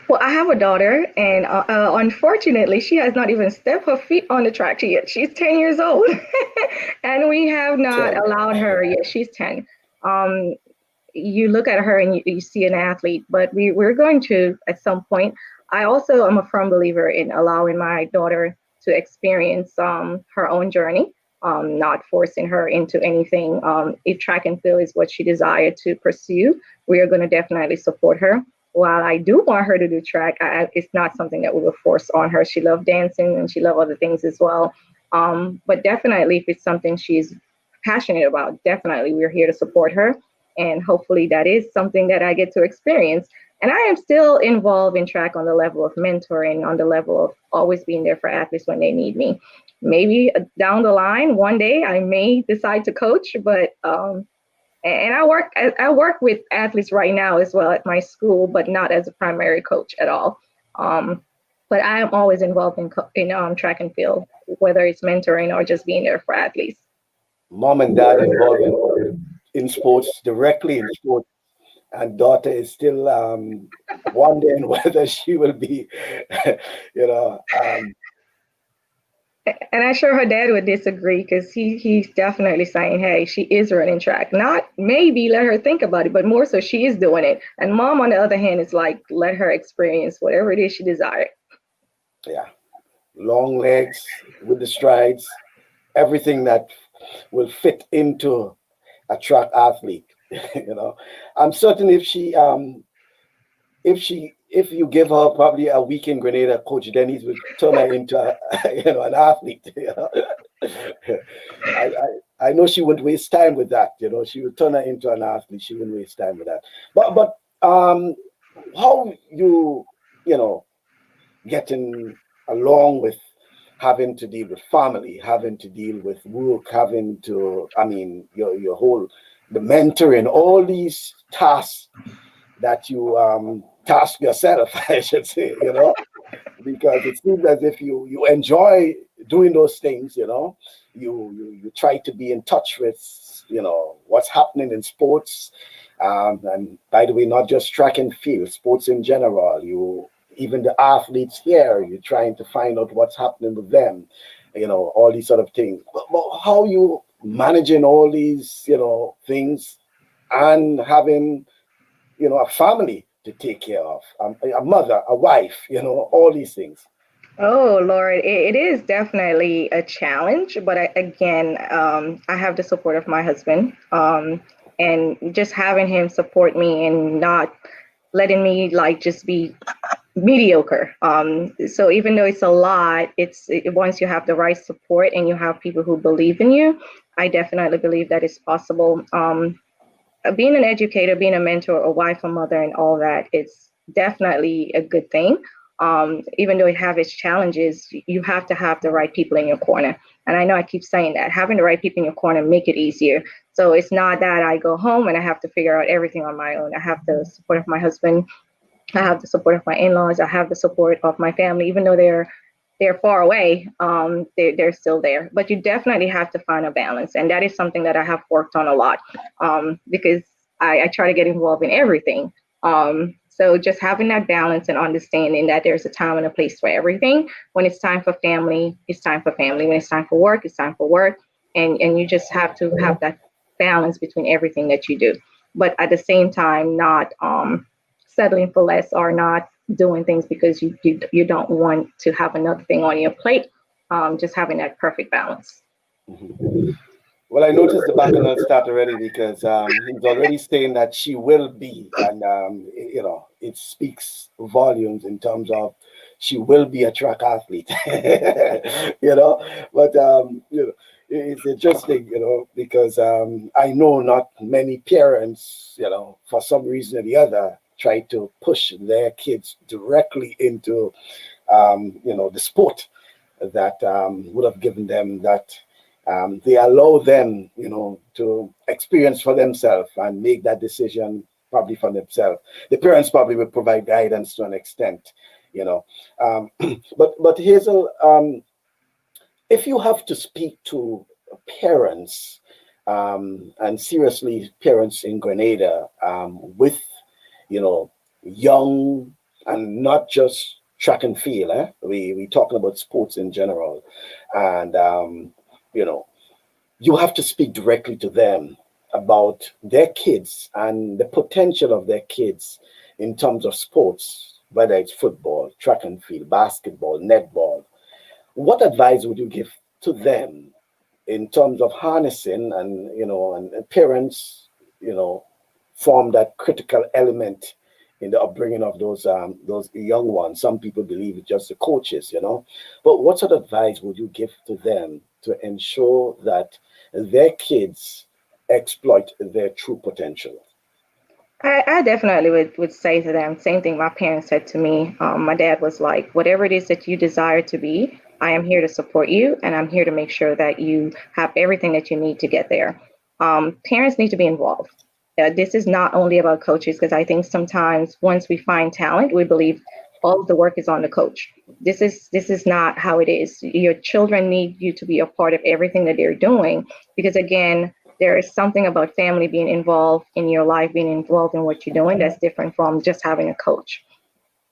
Well, I have a daughter, and unfortunately, she has not even stepped her feet on the track yet. She's 10 years old, and we have not 10. allowed her yet. She's 10. You look at her and you see an athlete, but we're going to, at some point, I also am a firm believer in allowing my daughter to experience her own journey, not forcing her into anything. If track and field is what she desired to pursue, we are going to definitely support her. While I do want her to do track, it's not something that we will force on her. She loves dancing and she loves other things as well. But definitely, if it's something she's passionate about, definitely we're here to support her. And hopefully that is something that I get to experience. And I am still involved in track on the level of mentoring, on the level of always being there for athletes when they need me. Maybe down the line, one day I may decide to coach, but and I work with athletes right now as well at my school, but not as a primary coach at all. But I am always involved in track and field, whether it's mentoring or just being there for athletes. Mom and dad involved in sports, directly in sports, and daughter is still wondering whether she will be, you know, And I'm sure her dad would disagree because he's definitely saying, hey, she is running track. Not maybe let her think about it, but more so she is doing it. And mom, on the other hand, is like, let her experience whatever it is she desires. yeah, long legs with the strides, everything that will fit into a track athlete. You know, I'm certain if you give her probably a week in Grenada, Coach Dennis would turn her into an athlete. You know? I, I know she wouldn't waste time with that. You know, she would turn her into an athlete. She wouldn't waste time with that. But how you know getting along with having to deal with family, having to deal with work, having to, I mean, your whole, the mentoring, all these tasks that you task yourself, I should say, you know, because it seems as if you enjoy doing those things, you know, you try to be in touch with, you know, what's happening in sports. And by the way, not just track and field, sports in general, even the athletes here, you're trying to find out what's happening with them, you know, all these sort of things. But how you managing all these, you know, things and having, you know, a family to take care of, a mother, a wife, you know, all these things. Oh, Lord, it is definitely a challenge. But again, I have the support of my husband. And just having him support me and not letting me like just be mediocre. So even though it's a lot, once you have the right support and you have people who believe in you, I definitely believe that it's possible. Being an educator, being a mentor, a wife, a mother, and all that, it's definitely a good thing. Even though it have its challenges, you have to have the right people in your corner. And I know I keep saying that having the right people in your corner make it easier. So it's not that I go home and I have to figure out everything on my own. I have the support of my husband. I have the support of my in-laws. I have the support of my family, even though they're far away. They're still there. But you definitely have to find a balance, and that is something that I have worked on a lot, because I try to get involved in everything. So just having that balance and understanding that there's a time and a place for everything. When it's time for family, it's time for family. When it's time for work, it's time for work. And you just have to have that balance between everything that you do. But at the same time, not settling for less or not doing things because you don't want to have another thing on your plate. Just having that perfect balance. Mhm. Well, I noticed the bacchanal start already because he's already saying that she will be, and you know, it speaks volumes in terms of she will be a track athlete, you know. But you know, it's interesting, you know, because I know not many parents, you know, for some reason or the other, try to push their kids directly into, you know, the sport that would have given them that. They allow them, you know, to experience for themselves and make that decision probably for themselves. The parents probably will provide guidance to an extent, you know. But Hazel, if you have to speak to parents, and seriously parents in Grenada, with, you know, young and not just track and field, we talking about sports in general, and you know, you have to speak directly to them about their kids and the potential of their kids in terms of sports, whether it's football, track and field, basketball, netball, what advice would you give to them in terms of harnessing and, and parents, form that critical element in the upbringing of those young ones? Some people believe it's just the coaches, but what sort of advice would you give to them to ensure that their kids exploit their true potential? I definitely would say to them, same thing my parents said to me. My dad was like, whatever it is that you desire to be, I am here to support you, and I'm here to make sure that you have everything that you need to get there. Parents need to be involved. This is not only about coaches, because I think sometimes once we find talent, we believe all of the work is on the coach. This is not how it is. Your children need you to be a part of everything that they're doing, because again, there is something about family being involved in your life, being involved in what you're doing, that's different from just having a coach.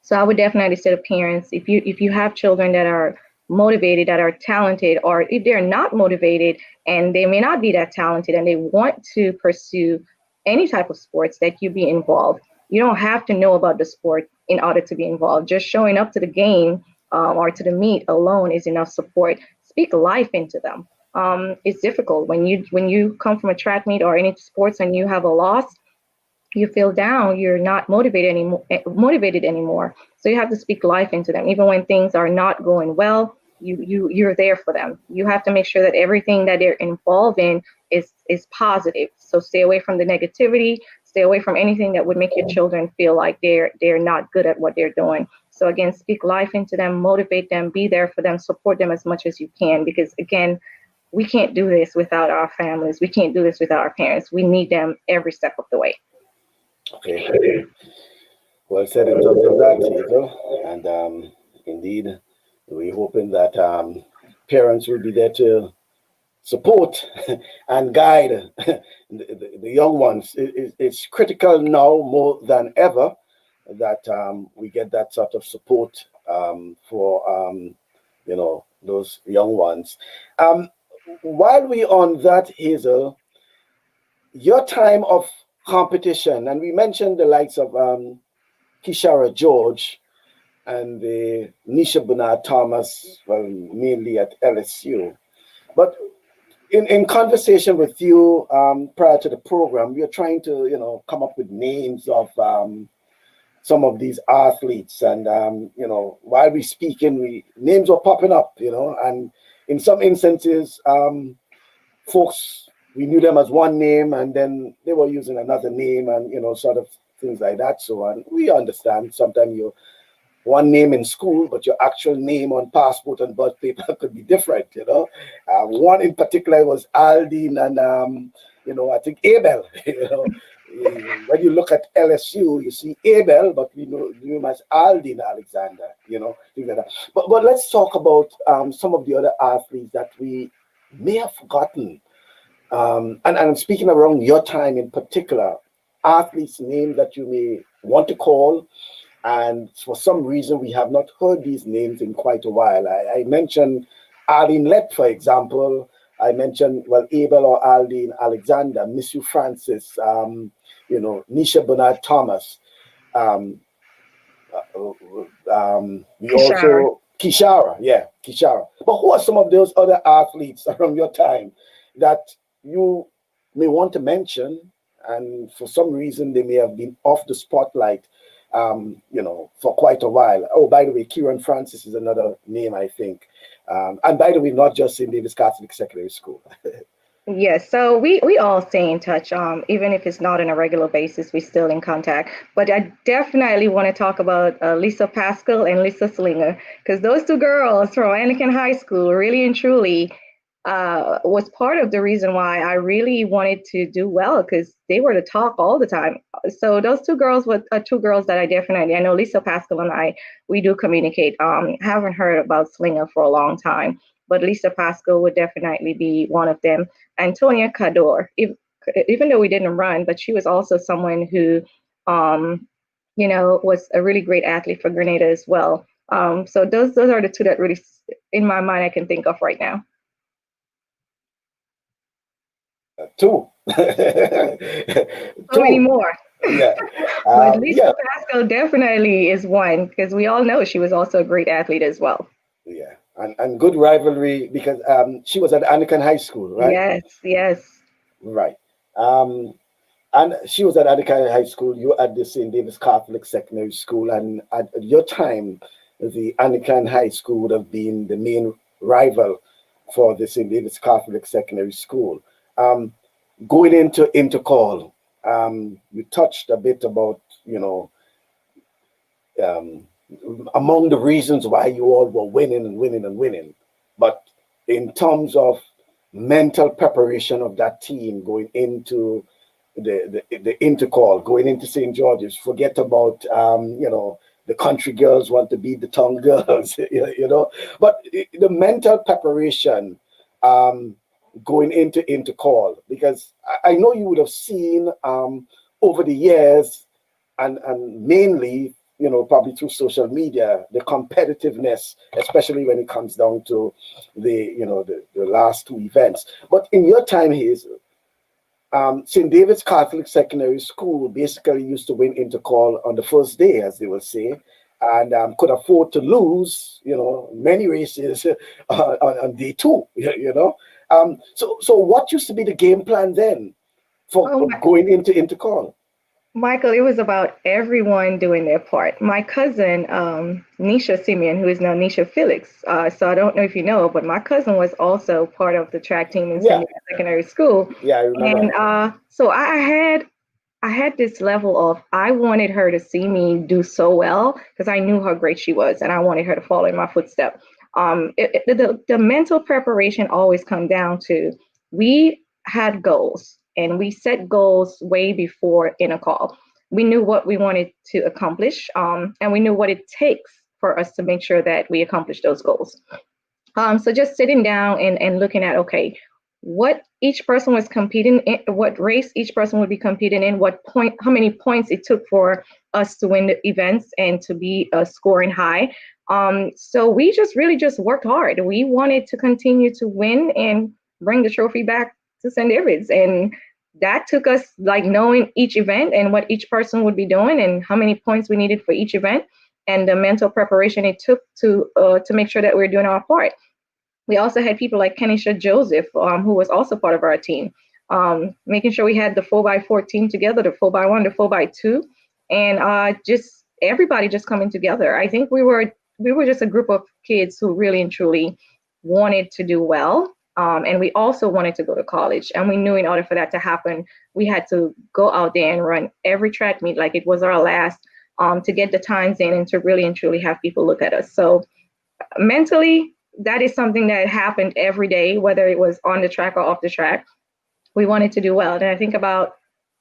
So I would definitely say to parents, if you have children that are motivated, that are talented, or if they're not motivated and they may not be that talented and they want to pursue any type of sports, that you be involved. You don't have to know about the sport in order to be involved. Just showing up to the game or to the meet alone is enough support. Speak life into them. It's difficult when you come from a track meet or any sports and you have a loss, you feel down, you're not motivated anymore. So you have to speak life into them. Even when things are not going well, you're there for them. You have to make sure that everything that they're involved in is positive. So stay away from the negativity, stay away from anything that would make your children feel like they're not good at what they're doing. So again, speak life into them, motivate them, be there for them, support them as much as you can, because again, we can't do this without our families. We can't do this without our parents. We need them every step of the way. Okay. Well said in terms of that, Hazel. And indeed, we're hoping that parents will be there to support and guide the young ones. It's critical now more than ever that we get that sort of support for those young ones. While we're on that, Hazel, your time of competition, and we mentioned the likes of Kishara George and the Nisha Bernard Thomas, well, mainly at LSU. But in conversation with you prior to the program, we are trying to, come up with names of some of these athletes. And, while we're speaking, names were popping up, and in some instances, folks, we knew them as one name and then they were using another name and, sort of things like that. So and we understand sometimes you're one name in school, but your actual name on passport and birth paper could be different, one in particular was Aldine and, I think Abel, when you look at LSU, you see Abel, but we know him as Aldine Alexander, things like that. But let's talk about some of the other athletes that we may have forgotten. And I'm speaking around your time in particular, athletes' names that you may want to call, and for some reason we have not heard these names in quite a while. I mentioned Arlene Lett, for example. I mentioned, Abel or Aldine Alexander, Miss You Francis, Nisha Bernard Thomas. We also Kishara. But who are some of those other athletes around your time that you may want to mention, and for some reason they may have been off the spotlight, for quite a while? Oh, by the way, Kieran Francis is another name, I think. And by the way, not just St. David's Catholic Secondary School. Yes, so we all stay in touch. Even if it's not on a regular basis, we're still in contact. But I definitely want to talk about Lisa Pascal and Lisa Slinger, because those two girls from Anakin High School really and truly was part of the reason why I really wanted to do well, because they were the talk all the time. So those two girls were two girls that I know Lisa Pascal and we do communicate. Haven't heard about Slinger for a long time, but Lisa Pascal would definitely be one of them. Antonia Cador, even though we didn't run, but she was also someone who, was a really great athlete for Grenada as well. So those are the two that really, in my mind, I can think of right now. Two. So many more. Yeah. But Lisa Yeah. Pascal definitely is one, because we all know she was also a great athlete as well. Yeah. And good rivalry because she was at Anakin High School, right? Yes, yes. Right. Um, and she was at Anakin High School. You at the St. David's Catholic Secondary School. And at your time, the Anakin High School would have been the main rival for the St. David's Catholic Secondary School. Going into intercall, you touched a bit about, um, among the reasons why you all were winning and winning and winning. But in terms of mental preparation of that team going into the intercall, going into St. George's, forget about, the country girls want to beat the town girls, but the mental preparation going into intercall, because I know you would have seen over the years and mainly probably through social media, the competitiveness, especially when it comes down to the last two events. But in your time, Hazel, St. David's Catholic Secondary School basically used to win intercall on the first day, as they will say, and could afford to lose, many races on day two, So what used to be the game plan then for going into intercall? Michael, it was about everyone doing their part. My cousin, Nisha Simeon, who is now Nisha Felix. So I don't know if you know, but my cousin was also part of the track team in secondary school. Yeah, I remember. And so I had this level of, I wanted her to see me do so well because I knew how great she was, and I wanted her to follow in my footsteps. The mental preparation always come down to, we had goals. And we set goals way before intercall. We knew what we wanted to accomplish, and we knew what it takes for us to make sure that we accomplish those goals. So just sitting down and looking at, okay, what each person was competing in, what race each person would be competing in, how many points it took for us to win the events and to be scoring high. So we really worked hard. We wanted to continue to win and bring the trophy back to St. David's, and that took us knowing each event and what each person would be doing and how many points we needed for each event, and the mental preparation it took to make sure that we were doing our part. We also had people like Kenisha Joseph, who was also part of our team, making sure we had the 4x4 team together, the 4x1, the 4x2, and just everybody just coming together. I think we were just a group of kids who really and truly wanted to do well. And we also wanted to go to college. And we knew in order for that to happen, we had to go out there and run every track meet like it was our last, to get the times in and to really and truly have people look at us. So mentally, that is something that happened every day, whether it was on the track or off the track. We wanted to do well. And I think about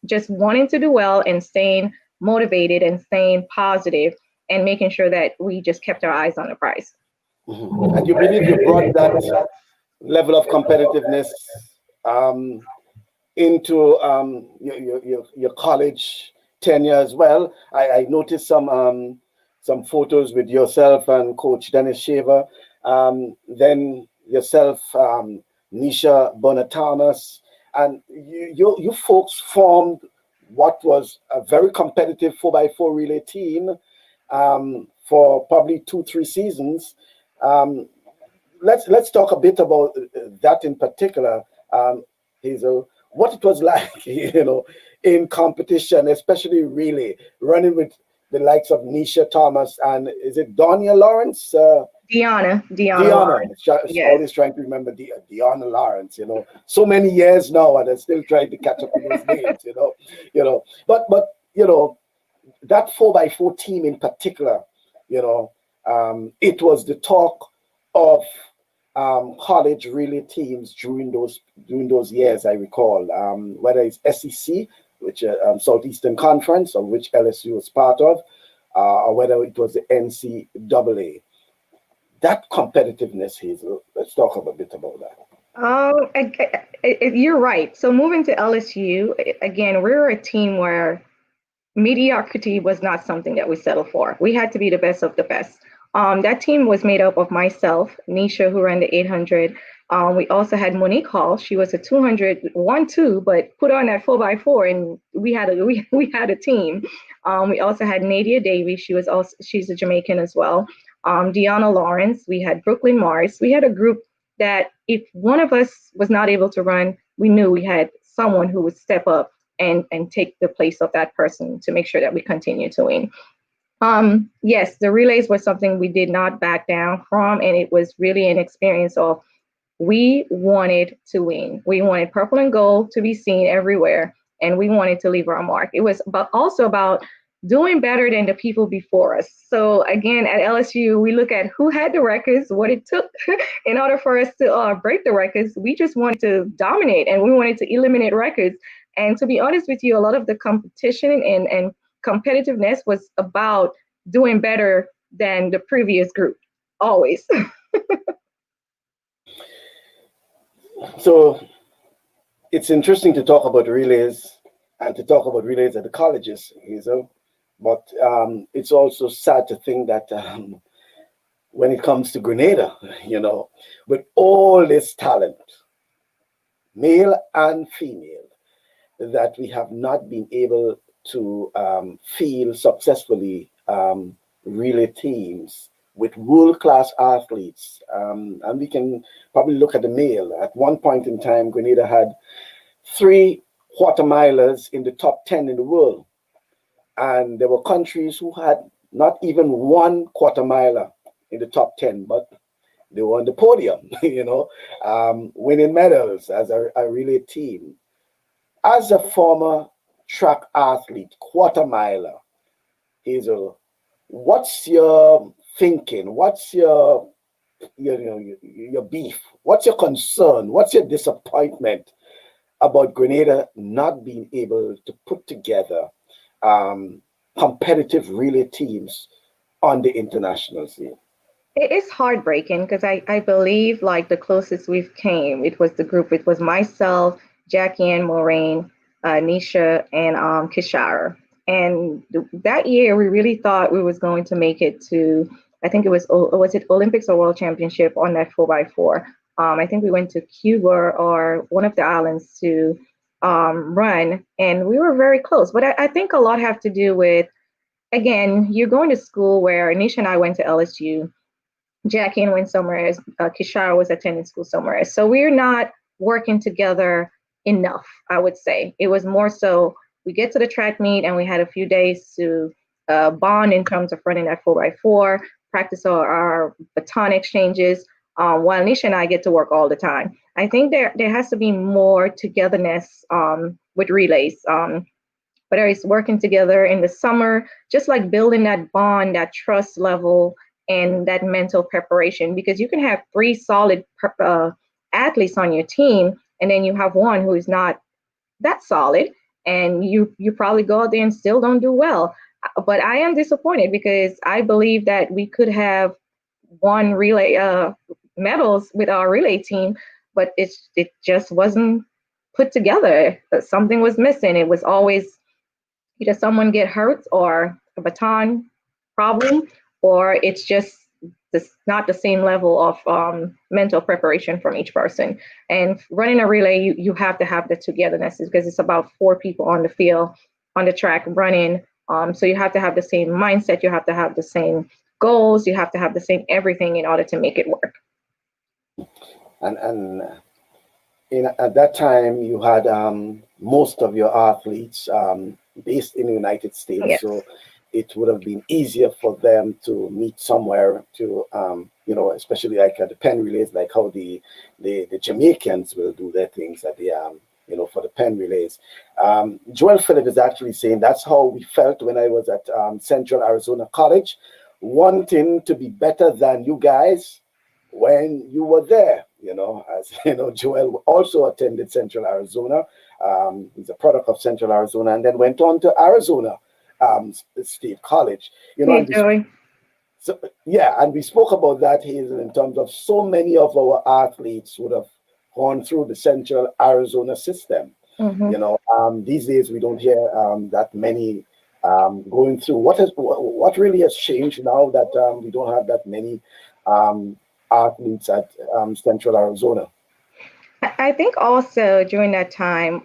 just wanting to do well and staying motivated and staying positive and making sure that we just kept our eyes on the prize. Mm-hmm. And you believe you brought that level of competitiveness into your college tenure as well. I noticed some photos with yourself and Coach Dennis Shaver, then yourself, Nisha Bonner-Thomas, and you folks formed what was a very competitive 4x4 relay team for probably 2-3 seasons. Let's talk a bit about that in particular, Hazel. What it was like, in competition, especially really running with the likes of Nisha Thomas and is it Donia Lawrence? Deanna. Yes. Always trying to remember Deanna Lawrence. So many years now, and I'm still trying to catch up with those names. But that 4x4 team in particular, it was the talk of college relay teams during those years. I recall, whether it's SEC, which Southeastern Conference, of which LSU was part of, or whether it was the NCAA. That competitiveness, Hazel. Let's talk a bit about that. You're right. So moving to LSU, again, we're a team where mediocrity was not something that we settled for. We had to be the best of the best. That team was made up of myself, Nisha, who ran the 800, We also had Monique Hall. She was a 200 1-2, but put on that 4x4, and we had a team. We also had Nadia Davies. She's a Jamaican as well. Deanna Lawrence. We had Brooklyn Mars. We had a group that if one of us was not able to run, we knew we had someone who would step up and take the place of that person to make sure that we continue to win. Yes, the relays were something we did not back down from, and it was really an experience of we wanted to win. We wanted purple and gold to be seen everywhere, and we wanted to leave our mark. It was also about doing better than the people before us. So again, at LSU, we look at who had the records, what it took in order for us to break the records. We just wanted to dominate, and we wanted to eliminate records. And to be honest with you, a lot of the competition and competitiveness was about doing better than the previous group, always. So it's interesting to talk about relays and to talk about relays at the colleges, Hazel. But it's also sad to think that when it comes to Grenada, with all this talent, male and female, that we have not been able to field successfully relay teams with world-class athletes. And we can probably look at the male. At one point in time, Grenada had 3 quarter-milers in the top 10 in the world. And there were countries who had not even 1 quarter-miler in the top 10, but they were on the podium, winning medals as a relay team. As a former track athlete, quarter-miler, Hazel, what's your thinking? What's your beef? What's your concern? What's your disappointment about Grenada not being able to put together competitive relay teams on the international scene? It's heartbreaking because I believe like the closest we've came, it was myself, Jackie-Ann Moraine, Nisha, and Kishara. And that year, we really thought we was going to make it to, I think was it Olympics or World Championship on that 4x4. I think we went to Cuba or one of the islands to run, and we were very close. But I think a lot have to do with, again, you're going to school where Nisha and I went to LSU. Jackie went somewhere else. Kishara was attending school somewhere else. So we're not working together enough, I would say. It was more so we get to the track meet and we had a few days to bond in terms of running that 4x4, practice our baton exchanges, while Nisha and I get to work all the time. I think there has to be more togetherness with relays, whether it's working together in the summer, just like building that bond, that trust level, and that mental preparation, because you can have 3 solid athletes on your team, and then you have one who is not that solid, and you probably go out there and still don't do well. But I am disappointed because I believe that we could have won relay medals with our relay team, but it just wasn't put together. Something was missing. It was always either someone get hurt or a baton problem, or it's just not the same level of mental preparation from each person. And running a relay, you have to have the togetherness because it's about 4 people on the field, on the track running. So you have to have the same mindset. You have to have the same goals. You have to have the same everything in order to make it work. And at that time, you had most of your athletes based in the United States. Yes. So it would have been easier for them to meet somewhere to, especially like at the pen relays, like how the Jamaicans will do their things at the, for the pen relays. Joel Phillip is actually saying that's how we felt when I was at Central Arizona College, wanting to be better than you guys when you were there. As Joel also attended Central Arizona. He's a product of Central Arizona and then went on to Arizona State College. And we spoke about that, Hazel, in terms of so many of our athletes would have gone through the Central Arizona system. Mm-hmm. These days we don't hear that many going through. What really has changed now that we don't have that many athletes at Central Arizona? I think also during that time,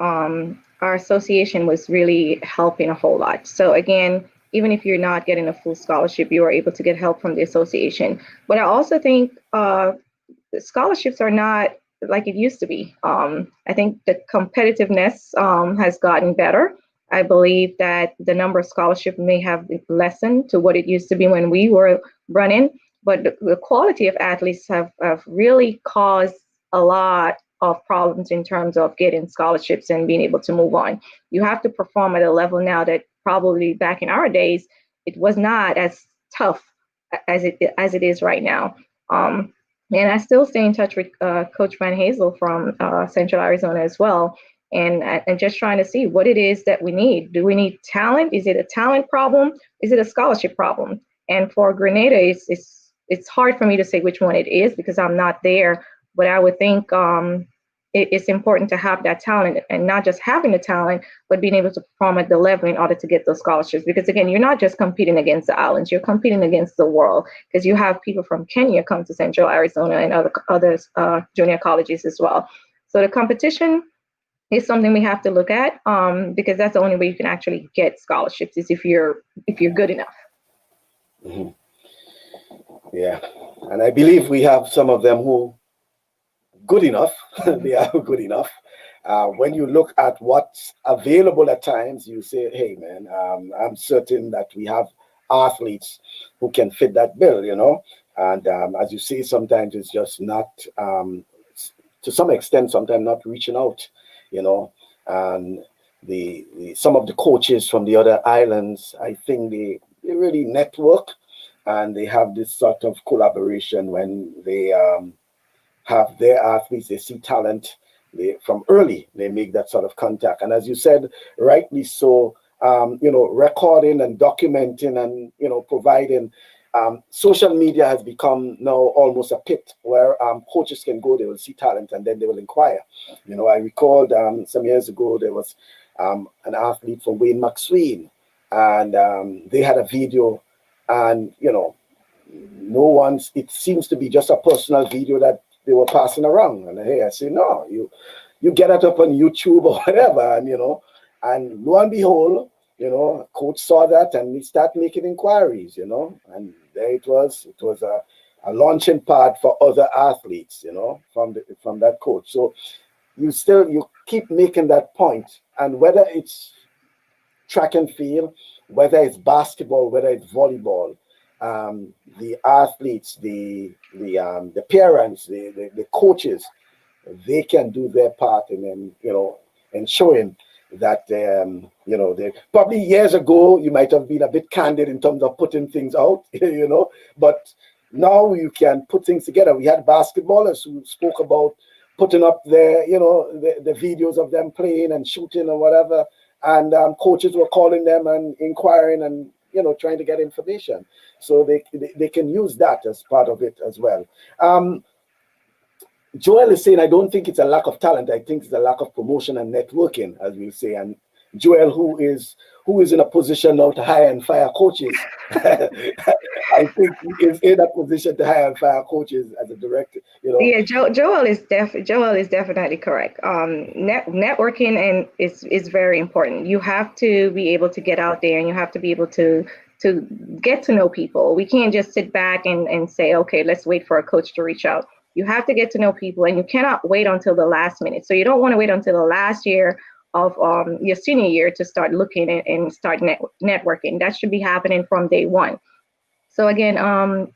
our association was really helping a whole lot. So again, even if you're not getting a full scholarship, you are able to get help from the association. But I also think the scholarships are not like it used to be. I think the competitiveness has gotten better. I believe that the number of scholarships may have lessened to what it used to be when we were running, but the quality of athletes have really caused a lot of problems in terms of getting scholarships and being able to move on. You have to perform at a level now that probably back in our days, it was not as tough as it is right now. And I still stay in touch with Coach Van Hazel from Central Arizona as well, and just trying to see what it is that we need. Do we need talent? Is it a talent problem? Is it a scholarship problem? And for Grenada, it's hard for me to say which one it is because I'm not there. But I would think it's important to have that talent, and not just having the talent, but being able to perform at the level in order to get those scholarships. Because again, you're not just competing against the islands, you're competing against the world, because you have people from Kenya come to Central Arizona and other junior colleges as well. So the competition is something we have to look at, because that's the only way you can actually get scholarships is if you're good enough. Mm-hmm. Yeah, and I believe we have some of them who good enough. They are good enough. When you look at what's available at times, you say, hey, man, I'm certain that we have athletes who can fit that bill, you know. And as you say, sometimes it's just not, to some extent, sometimes not reaching out, you know. And the some of the coaches from the other islands, I think they really network, and they have this sort of collaboration when they have their athletes, they see talent, from early, they make that sort of contact. And as you said, rightly so, you know, recording and documenting and, you know, providing. Social media has become now almost a pit where coaches can go, they will see talent, and then they will inquire. You know, I recalled some years ago, there was an athlete from Wayne McSween, and they had a video, and, you know, it seems to be just a personal video that they were passing around. And hey, I say, no, you get it up on YouTube or whatever, and, you know, and lo and behold, you know, coach saw that and he started making inquiries, you know, and there it was a launching pad for other athletes, you know, from that coach. So you keep making that point, and whether it's track and field, whether it's basketball, whether it's volleyball, the athletes, the parents, the coaches, they can do their part in, you know, ensuring that, you know, they probably years ago you might have been a bit candid in terms of putting things out, you know, but now you can put things together. We had basketballers who spoke about putting up their, you know, the videos of them playing and shooting or whatever, and coaches were calling them and inquiring and, you know, trying to get information. So they can use that as part of it as well. Joel is saying, I don't think it's a lack of talent. I think it's a lack of promotion and networking, as we say. And Joel, who is in a position now to hire and fire coaches, I think he is in a position to hire and fire coaches as a director. You know. Yeah, Joel is definitely correct. Networking and is very important. You have to be able to get out there, and you have to be able to get to know people. We can't just sit back and say, okay, let's wait for a coach to reach out. You have to get to know people, and you cannot wait until the last minute. So you don't want to wait until the last year of your senior year to start looking and start networking. That should be happening from day one. So again,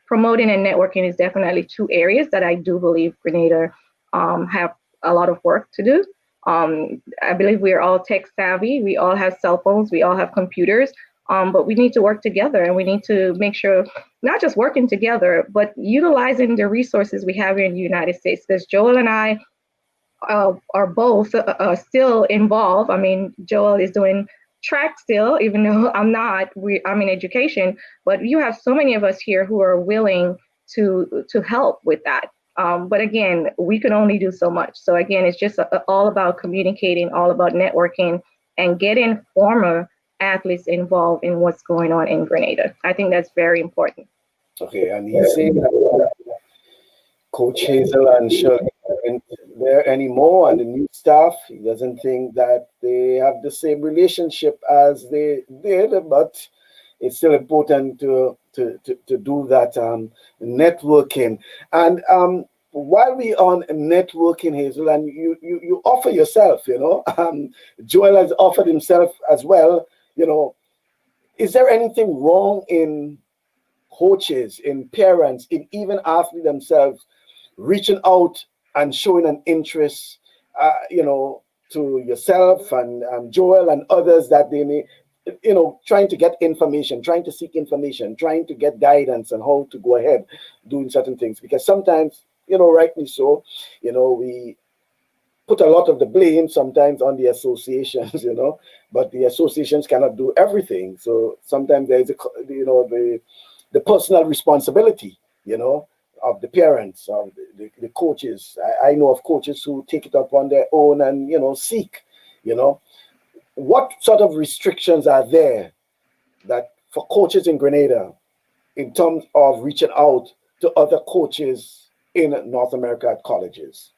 promoting and networking is definitely two areas that I do believe Grenada have a lot of work to do. I believe we are all tech savvy. We all have cell phones. We all have computers. But we need to work together, and we need to make sure not just working together, but utilizing the resources we have here in the United States. Because Joel and I are both still involved. I mean, Joel is doing track still, even though I'm not. I'm in education, but you have so many of us here who are willing to help with that. But again, we can only do so much. So again, it's just all about communicating, all about networking, and getting former athletes involved in what's going on in Grenada. I think that's very important. Okay, and he's saying that Coach Hazel and Shirley there anymore, and the new staff, he doesn't think that they have the same relationship as they did, but it's still important to do that networking. And while we on networking, Hazel, and you offer yourself, Joel has offered himself as well. Is there anything wrong in coaches, in parents, in even athletes themselves reaching out and showing an interest, to yourself and Joel and others that they may, trying to get information, trying to seek information, trying to get guidance on how to go ahead doing certain things? Because sometimes, rightly so, we put a lot of the blame sometimes on the associations, but the associations cannot do everything. So sometimes there's the personal responsibility, of the parents, of the coaches. I know of coaches who take it up on their own and, seek, what sort of restrictions are there that for coaches in Grenada in terms of reaching out to other coaches in North America at colleges?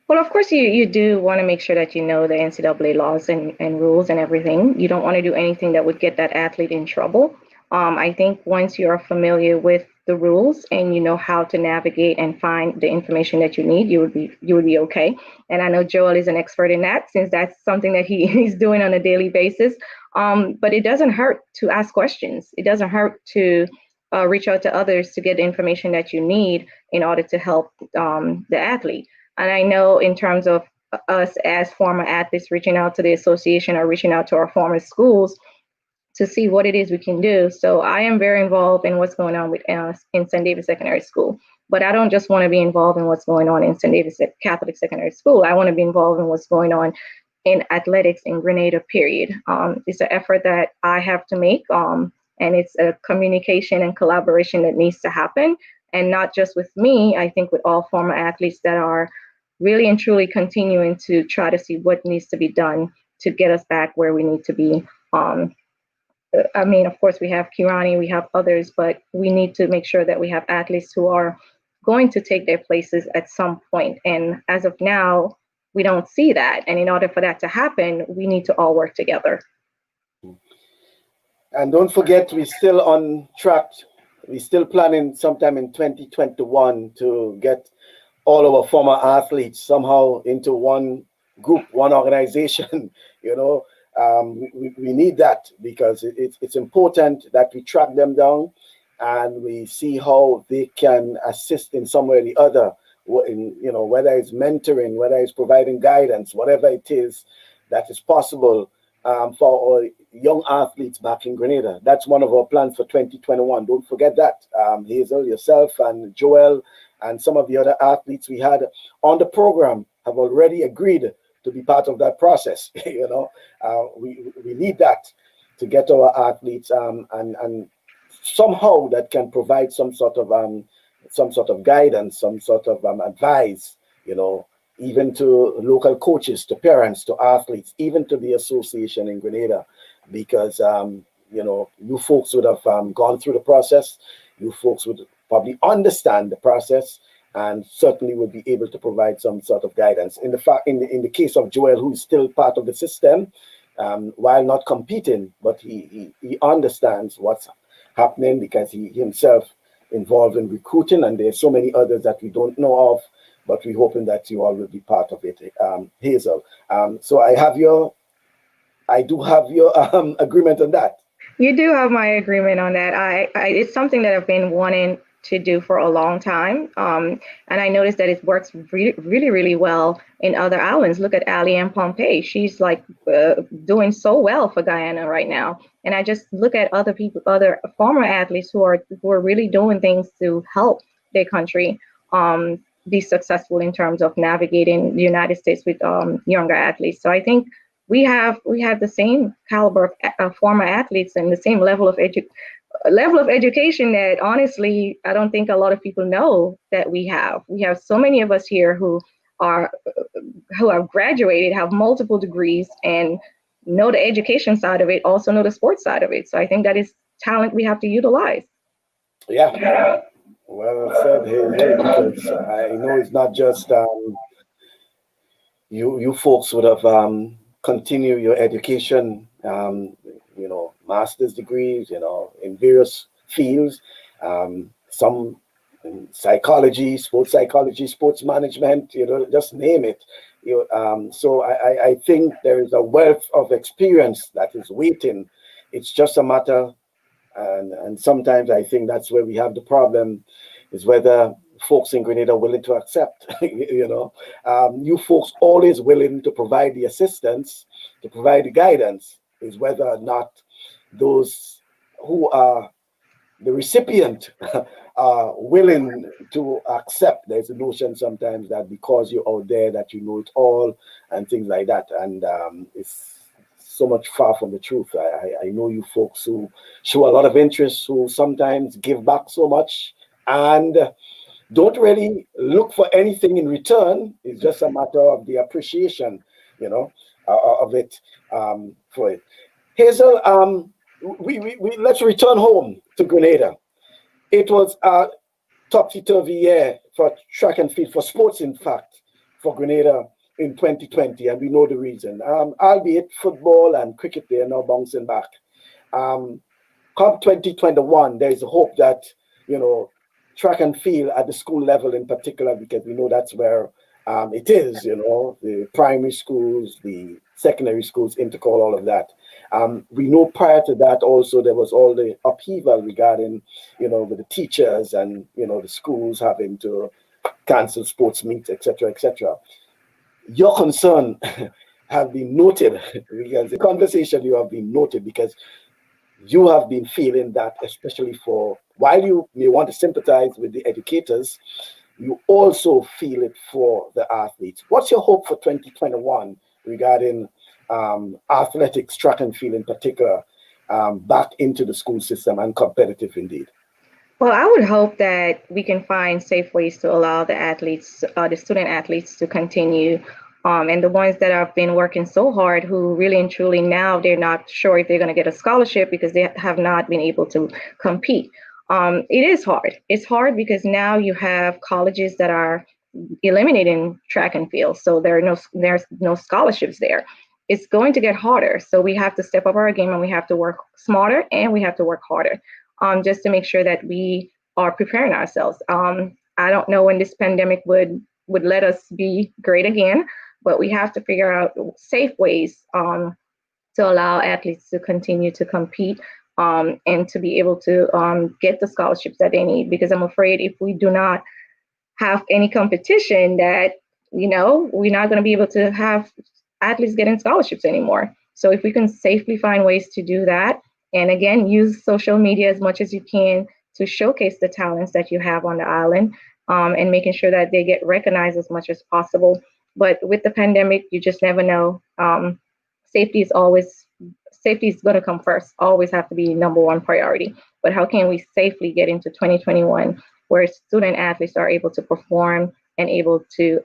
Well, of course, you do want to make sure that you know the NCAA laws and rules and everything. You don't want to do anything that would get that athlete in trouble. I think once you're familiar with the rules and you know how to navigate and find the information that you need, you would be okay. And I know Joel is an expert in that, since that's something that he's doing on a daily basis. But it doesn't hurt to ask questions. It doesn't hurt to reach out to others to get the information that you need in order to help the athlete. And I know in terms of us as former athletes reaching out to the association or reaching out to our former schools to see what it is we can do. So I am very involved in what's going on with in St. David Secondary School. But I don't just want to be involved in what's going on in St. David Catholic Secondary School. I want to be involved in what's going on in athletics in Grenada, period. It's an effort that I have to make, and it's a communication and collaboration that needs to happen. And not just with me, I think with all former athletes that are really and truly continuing to try to see what needs to be done to get us back where we need to be. Of course, we have Kirani, we have others, but we need to make sure that we have athletes who are going to take their places at some point. And as of now, we don't see that. And in order for that to happen, we need to all work together. And don't forget, we're still on track. We're still planning sometime in 2021 to get all our former athletes somehow into one group, one organization. We need that, because it's important that we track them down and we see how they can assist in some way or the other, whether it's mentoring, whether it's providing guidance, whatever it is that is possible for our young athletes back in Grenada. That's one of our plans for 2021. Don't forget that. Hazel, yourself, and Joel, and some of the other athletes we had on the program have already agreed to be part of that process. We need that to get our athletes and somehow that can provide some sort of guidance, some sort of advice, even to local coaches, to parents, to athletes, even to the association in Grenada, because you folks would have gone through the process. You folks would probably understand the process, and certainly would be able to provide some sort of guidance. In the case of Joel, who is still part of the system, while not competing, but he understands what's happening, because he himself involved in recruiting, and there's so many others that we don't know of, but we're hoping that you all will be part of it. Hazel, so I do have your agreement on that. You do have my agreement on that. It's something that I've been wanting to do for a long time. And I noticed that it works really, really, really well in other islands. Look at Ali-Ann Pompey. She's doing so well for Guyana right now. And I just look at other people, other former athletes who are really doing things to help their country be successful in terms of navigating the United States with younger athletes. So I think we have the same caliber of former athletes and the same level of education that honestly I don't think a lot of people know that we have. We have so many of us here who have graduated, have multiple degrees, and know the education side of it, also know the sports side of it. So I think that is talent we have to utilize. Yeah. Well said, Hazel, because I know it's not just you folks would have continued your education, master's degrees, in various fields, some in psychology, sports management, just name it. So I think there is a wealth of experience that is waiting. It's just a matter, and sometimes I think that's where we have the problem, is whether folks in Grenada are willing to accept. You folks always willing to provide the assistance, to provide the guidance, is whether or not those who are the recipient are willing to accept. There's a notion sometimes that because you're out there that you know it all and things like that, and it's so much far from the truth. I know you folks who show a lot of interest, who sometimes give back so much and don't really look for anything in return. It's just a matter of the appreciation, of it, for it. Hazel, we let's return home to Grenada. It was a topsy-turvy year for track and field, for sports, in fact, for Grenada in 2020, and we know the reason. Albeit football and cricket, they are now bouncing back. Come 2021, there is a hope that, track and field at the school level in particular, because we know that's where it is, the primary schools, the secondary schools, intercall, all of that. We know prior to that also there was all the upheaval regarding, with the teachers and, the schools having to cancel sports meets, etc., etc. Your concern have been noted, because the conversation you have been noted, because you have been feeling that, especially for, while you may want to sympathize with the educators, you also feel it for the athletes. What's your hope for 2021 regarding athletics, track and field in particular, back into the school system and competitive indeed? Well, I would hope that we can find safe ways to allow the athletes, the student athletes, to continue. And the ones that have been working so hard, who really and truly now they're not sure if they're going to get a scholarship because they have not been able to compete. It is hard. It's hard because now you have colleges that are eliminating track and field, so there's no scholarships there. It's going to get harder. So we have to step up our game, and we have to work smarter, and we have to work harder, just to make sure that we are preparing ourselves. I don't know when this pandemic would let us be great again, but we have to figure out safe ways to allow athletes to continue to compete, and to be able to get the scholarships that they need. Because I'm afraid if we do not have any competition, that, we're not going to be able to have athletes getting scholarships anymore. So if we can safely find ways to do that, and again, use social media as much as you can to showcase the talents that you have on the island, and making sure that they get recognized as much as possible. But with the pandemic, you just never know. Safety is going to come first, always have to be number one priority. But how can we safely get into 2021 where student athletes are able to perform and able to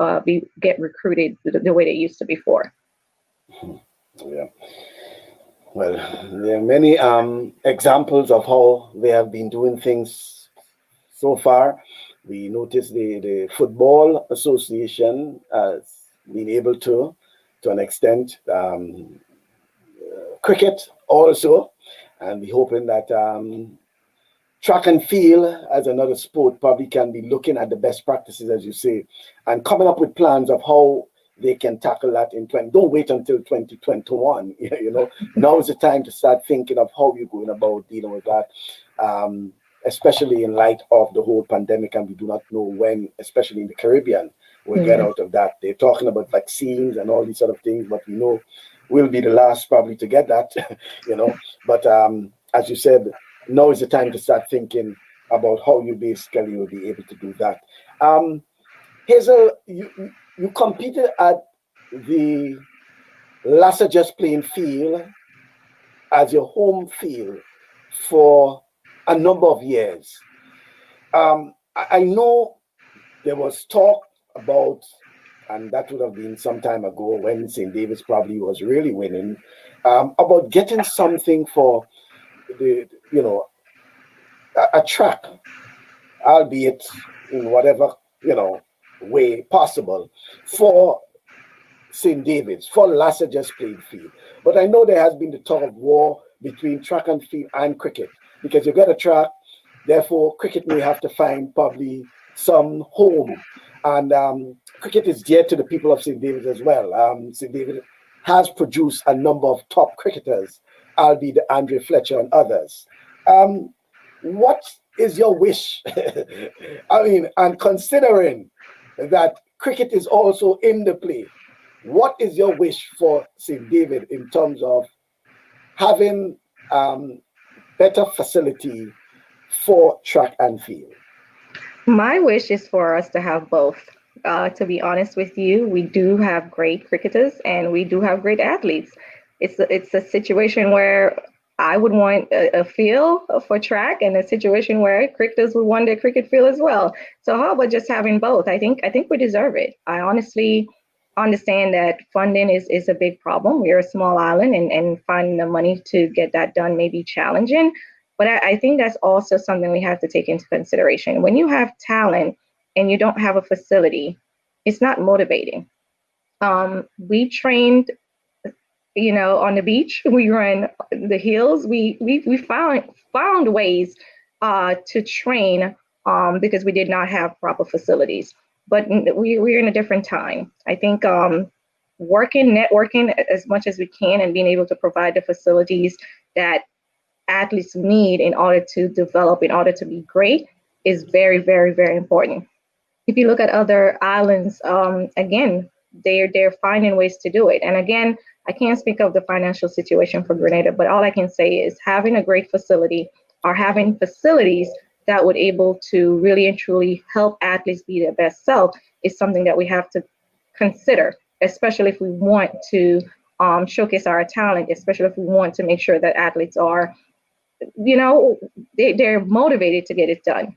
get recruited the way they used to before? Yeah. Well, there are many examples of how they have been doing things so far. We noticed the Football Association has been able to an extent, cricket also, and we're hoping that track and field as another sport probably can be looking at the best practices, as you say, and coming up with plans of how they can tackle that in 20. Don't wait until 2021. Now is the time to start thinking of how you're going about dealing with that, especially in light of the whole pandemic, and we do not know when, especially in the Caribbean, we'll get out of that. They're talking about vaccines and all these sort of things, but we know we'll be the last probably to get that, But as you said, now is the time to start thinking about how you basically will be able to do that. Hazel, you competed at the Lassa Just Playing field as your home field for a number of years. I know there was talk about, and that would have been some time ago when St. David's probably was really winning, about getting something for a track, albeit in whatever way possible, for St. David's for lesser just playing field. But I know there has been the tug of war between track and field and cricket, because you've got a track, therefore cricket may have to find probably some home. And cricket is dear to the people of St. David's as well. St. David has produced a number of top cricketers, albeit Andre Fletcher and others. What is your wish? I mean, and considering that cricket is also in the play, what is your wish for St. David in terms of having better facility for track and field? My wish is for us to have both. To be honest with you, we do have great cricketers and we do have great athletes. It's a situation where I would want a field for track, and a situation where cricketers would want their cricket field as well. So how about just having both? I think we deserve it. I honestly understand that funding is a big problem. We're a small island, and finding the money to get that done may be challenging. But I think that's also something we have to take into consideration. When you have talent and you don't have a facility, it's not motivating. We trained, on the beach. We ran the hills. We found ways to train because we did not have proper facilities. But we're in a different time. I think networking as much as we can, and being able to provide the facilities that athletes need in order to develop, in order to be great, is very, very, very important. If you look at other islands, again, they're finding ways to do it. And again, I can't speak of the financial situation for Grenada, but all I can say is having a great facility, or having facilities that would able to really and truly help athletes be their best self, is something that we have to consider, especially if we want to showcase our talent, especially if we want to make sure that athletes are, they're motivated to get it done.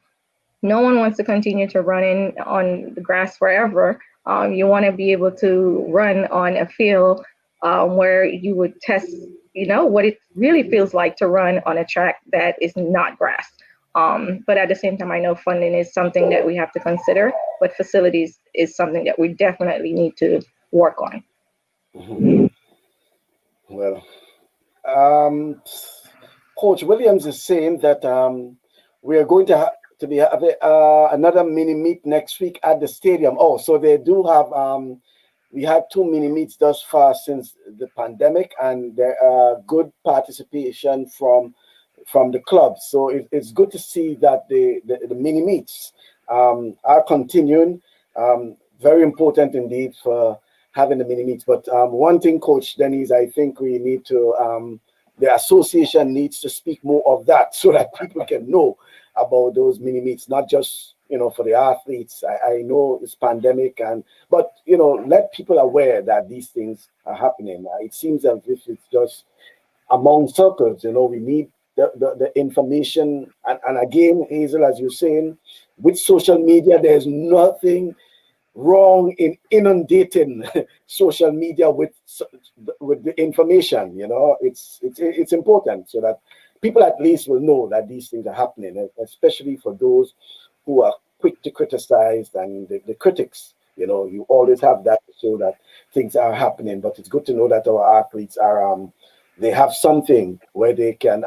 No one wants to continue to run in on the grass forever. You want to be able to run on a field where you would test, what it really feels like to run on a track that is not grass. But at the same time, I know funding is something that we have to consider, but facilities is something that we definitely need to work on. Mm-hmm. Well, Coach Williams is saying that we are going to be having another mini meet next week at the stadium. Oh, so they do have. We had 2 mini meets thus far since the pandemic, and there are good participation from the clubs. So it's good to see that the mini meets are continuing. Very important indeed for having the mini meets. But one thing, Coach Denise, I think we need to. The association needs to speak more of that, so that people can know about those mini meets, not just for the athletes. I know it's pandemic, but let people aware that these things are happening. It seems as if it's just among circles. We need the information, and again, Hazel, as you're saying, with social media, there's nothing wrong in inundating social media with the information. It's important, so that people at least will know that these things are happening, especially for those who are quick to criticize and the critics. You always have that to show that things are happening. But it's good to know that our athletes are they have something where they can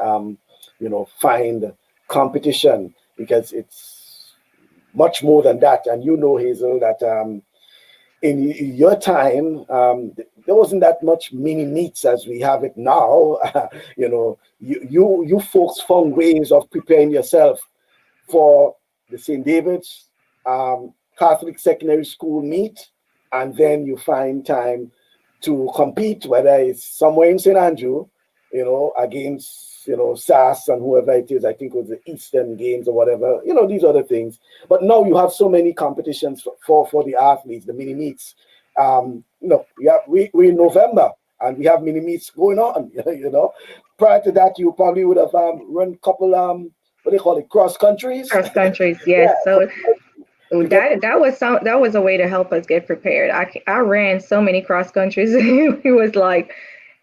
find competition, because it's much more than that. And Hazel, that in your time, there wasn't that much mini meets as we have it now. You folks found ways of preparing yourself for the St. David's Catholic Secondary School meet, and then you find time to compete, whether it's somewhere in St. Andrew, against SAS and whoever it is. I think it was the Eastern Games or whatever, these other things. But now you have so many competitions for the athletes, the mini meets. We're in November and we have mini meets going on. Prior to that, you probably would have run a couple what do they call it, cross countries? Cross countries, yes. Yeah. So that was a way to help us get prepared. I ran so many cross countries. It was like,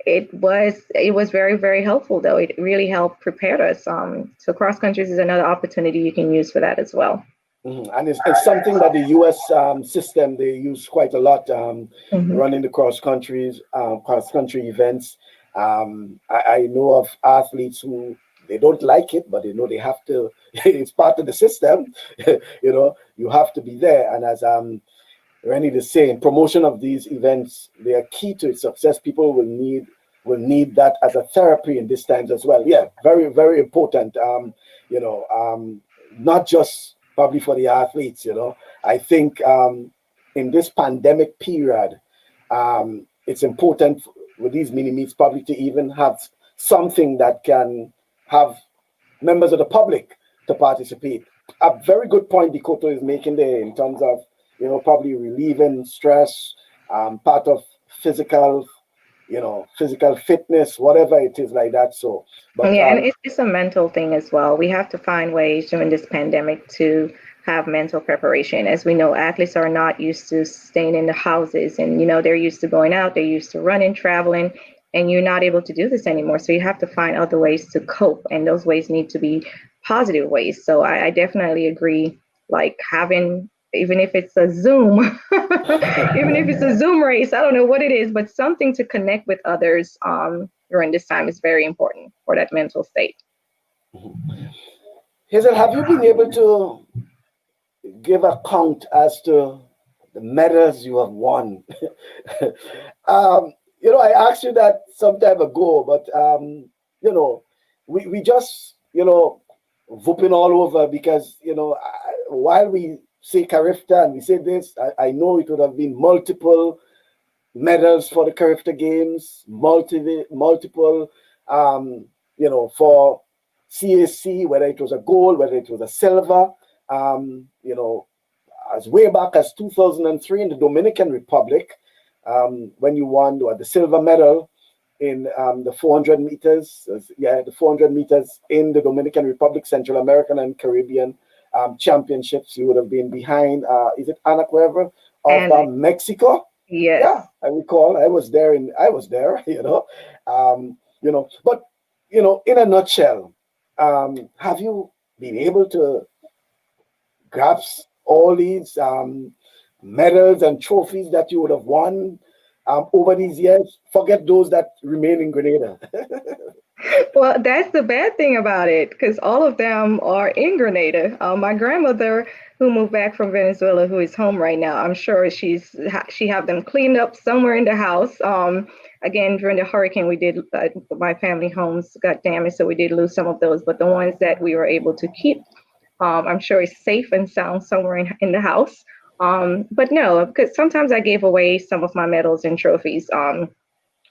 it was very, very helpful, though. It really helped prepare us. So cross countries is another opportunity you can use for that as well. And it's something that the U.S. System they use quite a lot, running the cross country events. I know of athletes who they don't like it, but they know they have to. It's part of the system. You have to be there. And as Rennie is saying, promotion of these events, they are key to its success. People will need that as a therapy in these times as well. Yeah, very, very important. Not just probably for the athletes, I think in this pandemic period, it's important with these mini meets probably to even have something that can have members of the public to participate. A very good point Dikoto is making there in terms of, probably relieving stress, part of physical fitness, whatever it is like that. So, but yeah, and it's a mental thing as well. We have to find ways during this pandemic to have mental preparation. As we know, athletes are not used to staying in the houses, and they're used to going out, they're used to running, traveling, and you're not able to do this anymore. So you have to find other ways to cope, and those ways need to be positive ways. So I definitely agree, like having, even if it's a Zoom, even if it's a Zoom race, I don't know what it is, but something to connect with others during this time is very important for that mental state. Hazel, have you been able to give a count as to the medals you have won? I asked you that some time ago, but we just whooping all over because while we say CARIFTA and we say this, I know it would have been multiple medals for the CARIFTA Games, multiple for CAC, whether it was a gold, whether it was a silver, as way back as 2003 in the Dominican Republic, when you won the silver medal in the 400 meters, the 400 meters in the Dominican Republic, Central American and Caribbean championships. You would have been behind, is it Ana Cueva of Mexico? Yes. Yeah, I recall. I was there, but in a nutshell, have you been able to grasp all these medals and trophies that you would have won over these years? Forget those that remain in Grenada. Well, that's the bad thing about it, because all of them are in Grenada. My grandmother, who moved back from Venezuela, who is home right now, I'm sure she have them cleaned up somewhere in the house. Again, during the hurricane, we did, my family homes got damaged, so we did lose some of those. But the ones that we were able to keep, I'm sure is safe and sound somewhere in the house. But no, because sometimes I gave away some of my medals and trophies.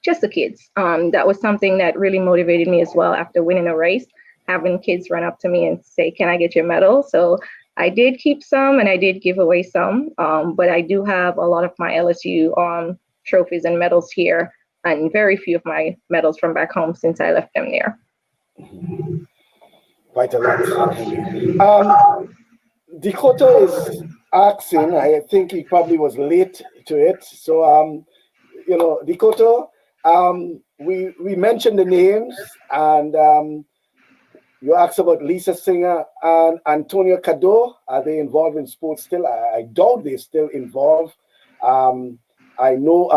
Just the kids. That was something that really motivated me as well after winning a race, having kids run up to me and say, "Can I get your medal?" So I did keep some and I did give away some, but I do have a lot of my LSU trophies and medals here, and very few of my medals from back home since I left them there. Quite a lot. Dakota is asking, I think he probably was late to it. So, Dakota, we mentioned the names, and you asked about Lisa Singer and Antonio Cado. Are they involved in sports still? I doubt they're still involved. I know,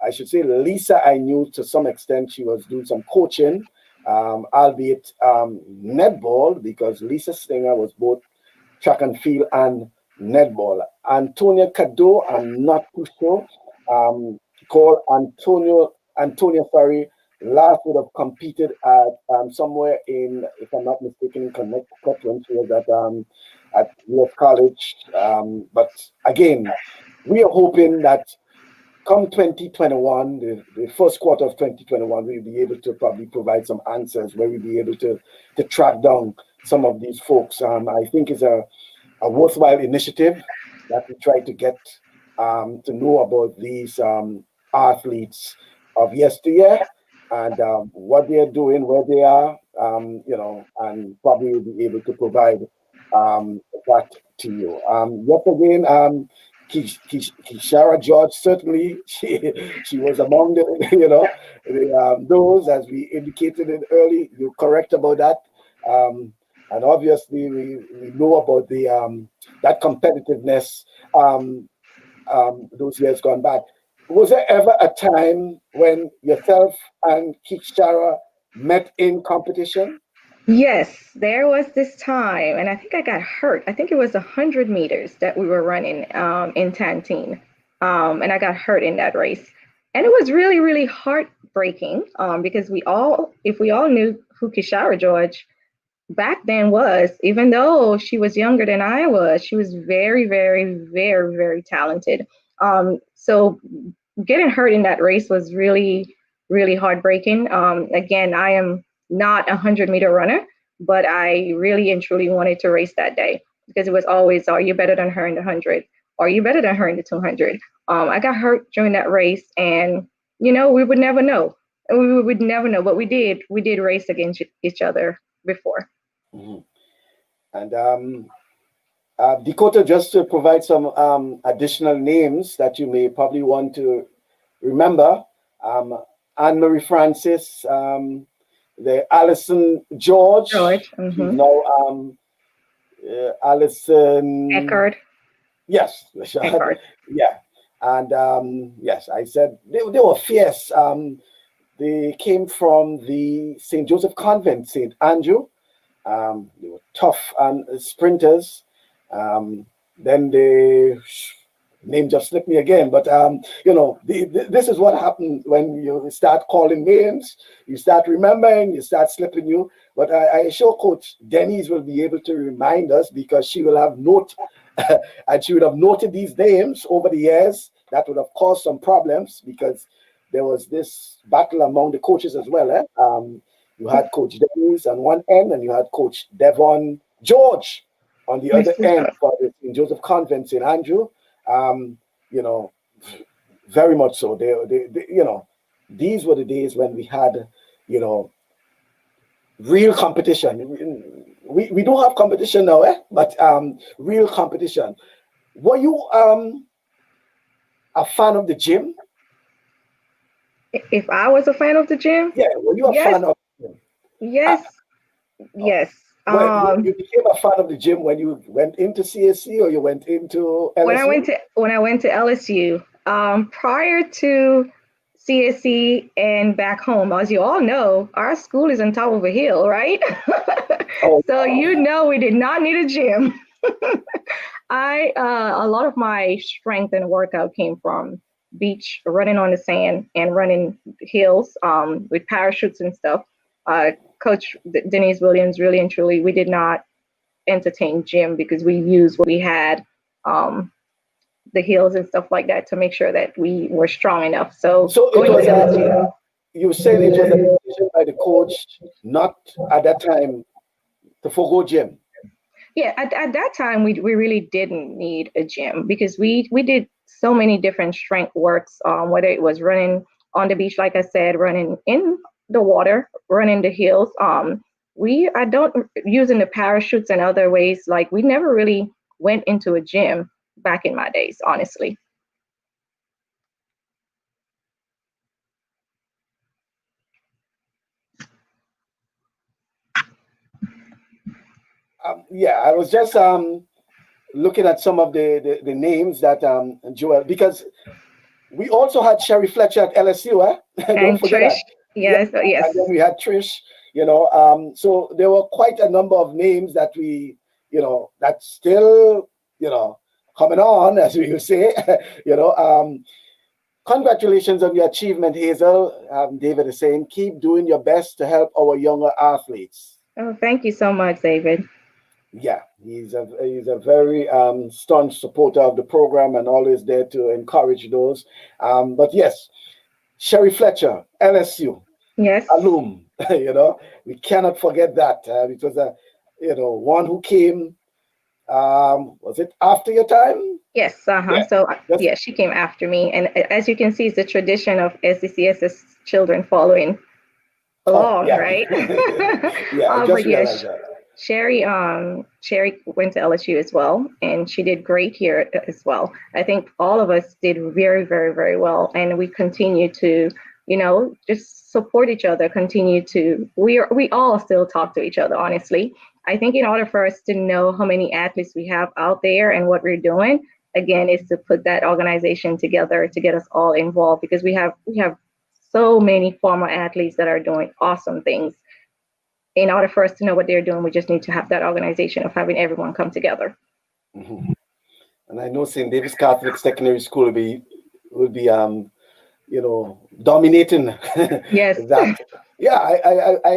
I should say Lisa, I knew to some extent she was doing some coaching, albeit netball, because Lisa Singer was both track and field and netball. Antonio Cado, I'm not too sure. Called Antonio, last would have competed at somewhere in, if I'm not mistaken, in Connecticut when she was at US College. But again, we are hoping that come 2021, the first quarter of 2021, we'll be able to probably provide some answers where we'll be able to track down some of these folks. I think it's a worthwhile initiative that we try to get to know about these athletes of yesteryear and what they are doing, where they are, and probably will be able to provide that to you. Yet again, Kishara George, certainly she was among the those, as we indicated it early. You're correct about that. and obviously we know about the that competitiveness those years gone by. Was there ever a time when yourself and Kikshara met in competition? Yes, there was this time, and I think I got hurt. I think it was 100 meters that we were running in Tantine, and I got hurt in that race. And it was really, really heartbreaking because if we all knew who Kishara George back then was, even though she was younger than I was, she was very, very, very, very talented. So getting hurt in that race was really, really heartbreaking. Again, I am not a 100-meter runner, but I really and truly wanted to race that day because it was always, are you better than her in the 100? Are you better than her in the 200? I got hurt during that race, and we would never know. We would never know, but we did race against each other before. Mm-hmm. And Dakota, just to provide some additional names that you may probably want to remember, Anne-Marie Francis, the Alison George. Mm-hmm. She's now Alison Eckard. Yes. Eckard. Yeah. And yes, I said they were fierce. They came from the St. Joseph Convent, St. Andrew. They were tough sprinters. Then the name just slipped me again, but this is what happened when you start calling names. You start remembering, you start slipping you. But I assure Coach Denise will be able to remind us because she will have note, and she would have noted these names over the years. That would have caused some problems because there was this battle among the coaches as well. You had Coach Denise on one end, and you had Coach Devon George on the other end for the St. Joseph Convent, St. Andrew. Very much so. These were the days when we had, real competition. We don't have competition now, but real competition. Were you a fan of the gym? If I was a fan of the gym? Yeah, were you a fan of the gym? Yes. Yes. You became a fan of the gym when you went into CSC or you went into LSU? When I went to LSU, prior to CSC and back home, as you all know, our school is on top of a hill, right? So we did not need a gym. A lot of my strength and workout came from beach, running on the sand and running hills with parachutes and stuff. Coach Denise Williams, really and truly, we did not entertain gym because we used what we had, the hills and stuff like that to make sure that we were strong enough. So it was you said it was a decision by the coach not at that time to forgo gym. Yeah, at that time we really didn't need a gym because we did so many different strength works, whether it was running on the beach, like I said, running in the water, running the hills. I don't using the parachutes and other ways. Like we never really went into a gym back in my days, honestly. I was just looking at some of the names that Joel, because we also had Sherry Fletcher at LSU, Don't forget Trish, that. Yes. And then we had Trish, so there were quite a number of names that we, that's still, coming on, as we would say, congratulations on your achievement, Hazel. David is saying, keep doing your best to help our younger athletes. Oh, thank you so much, David. Yeah, he's a very staunch supporter of the program and always there to encourage those. But yes, Sherry Fletcher, LSU. Yes. Alum, we cannot forget that. It was one who came, was it after your time? Yes, Yeah. So she came after me. And as you can see, it's the tradition of SDCSS children following along, right? But yes, Sherry went to LSU as well, and she did great here as well. I think all of us did very, very, very well, and we continue to, just support each other. We all still talk to each other, honestly. I think in order for us to know how many athletes we have out there and what we're doing, again, is to put that organization together to get us all involved, because we have so many former athletes that are doing awesome things. In order for us to know what they're doing, we just need to have that organization of having everyone come together. Mm-hmm. And I know St. David's Catholic Secondary School will be dominating Yes. that. Yeah, I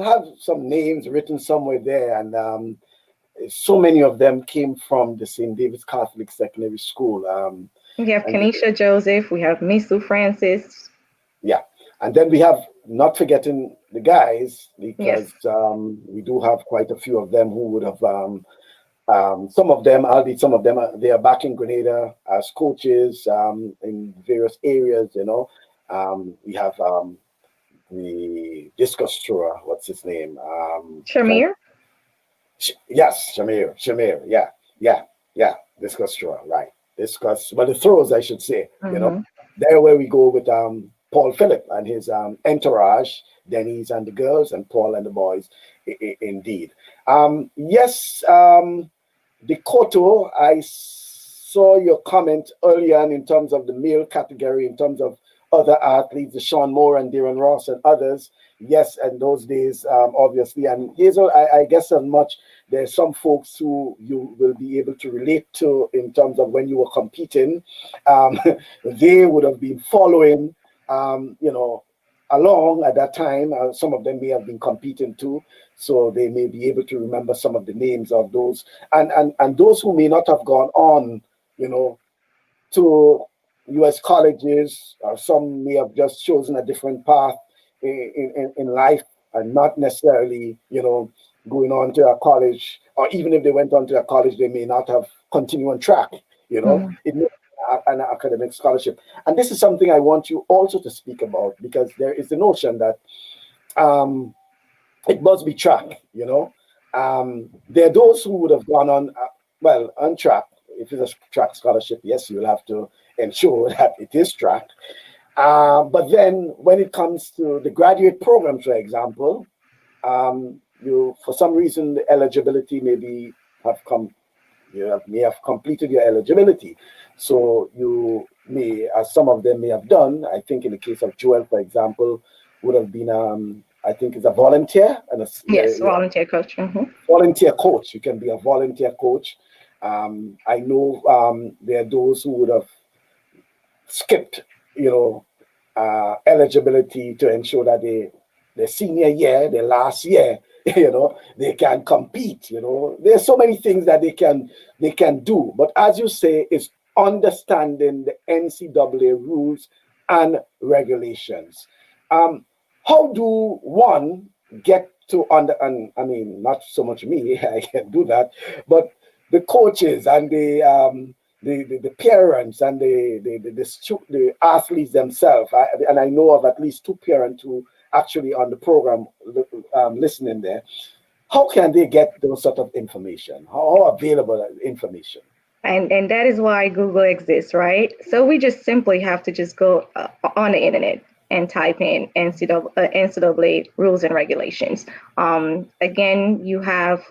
have some names written somewhere there, and so many of them came from the St. David's Catholic Secondary School. We have Kenesha Joseph, we have Misu Francis. Yeah, and then we have, not forgetting the guys, because we do have quite a few of them who would have, some of them, they are back in Grenada as coaches in various areas, we have the discus thrower, what's his name? Shamir? Yes, Shamir, yeah, discus thrower, right. The throws, I should say, there where we go with Paul Phillip and his entourage, Denise and the girls, and Paul and the boys, indeed. Yes, the Koto, I saw your comment earlier in terms of the male category, in terms of other athletes, the Sean Moore and Darren Ross and others. Yes, and those days, obviously. And Hazel, I guess as much, there's some folks who you will be able to relate to in terms of when you were competing. They would have been following, along at that time. Some of them may have been competing too, so they may be able to remember some of the names of those. And those who may not have gone on, to U.S. colleges, some may have just chosen a different path in life, and not necessarily, going on to a college, or even if they went on to a college, they may not have continued on track, It may be an academic scholarship. And this is something I want you also to speak about, because there is the notion that it must be track, There are those who would have gone on, on track. If it's a track scholarship, yes, you'll have to ensure that it is track. But then when it comes to the graduate programs, for example, you, for some reason, the eligibility may have completed your eligibility. So you may, as some of them may have done, I think in the case of Joel, for example, would have been, I think it's a volunteer. Volunteer coach. Volunteer coach. You can be a volunteer coach. I know there are those who would have skipped, eligibility to ensure that their senior year, their last year, they can compete. There's so many things that they can do. But as you say, it's understanding the NCAA rules and regulations. How do one get to and I mean, not so much me, I can do that, but the coaches and the parents and the athletes themselves, and I know of at least 2 parents who actually on the program listening there. How can they get those sort of information? How available information? And that is why Google exists, right? So we just simply have to just go on the internet and type in NCAA rules and regulations. Again, you have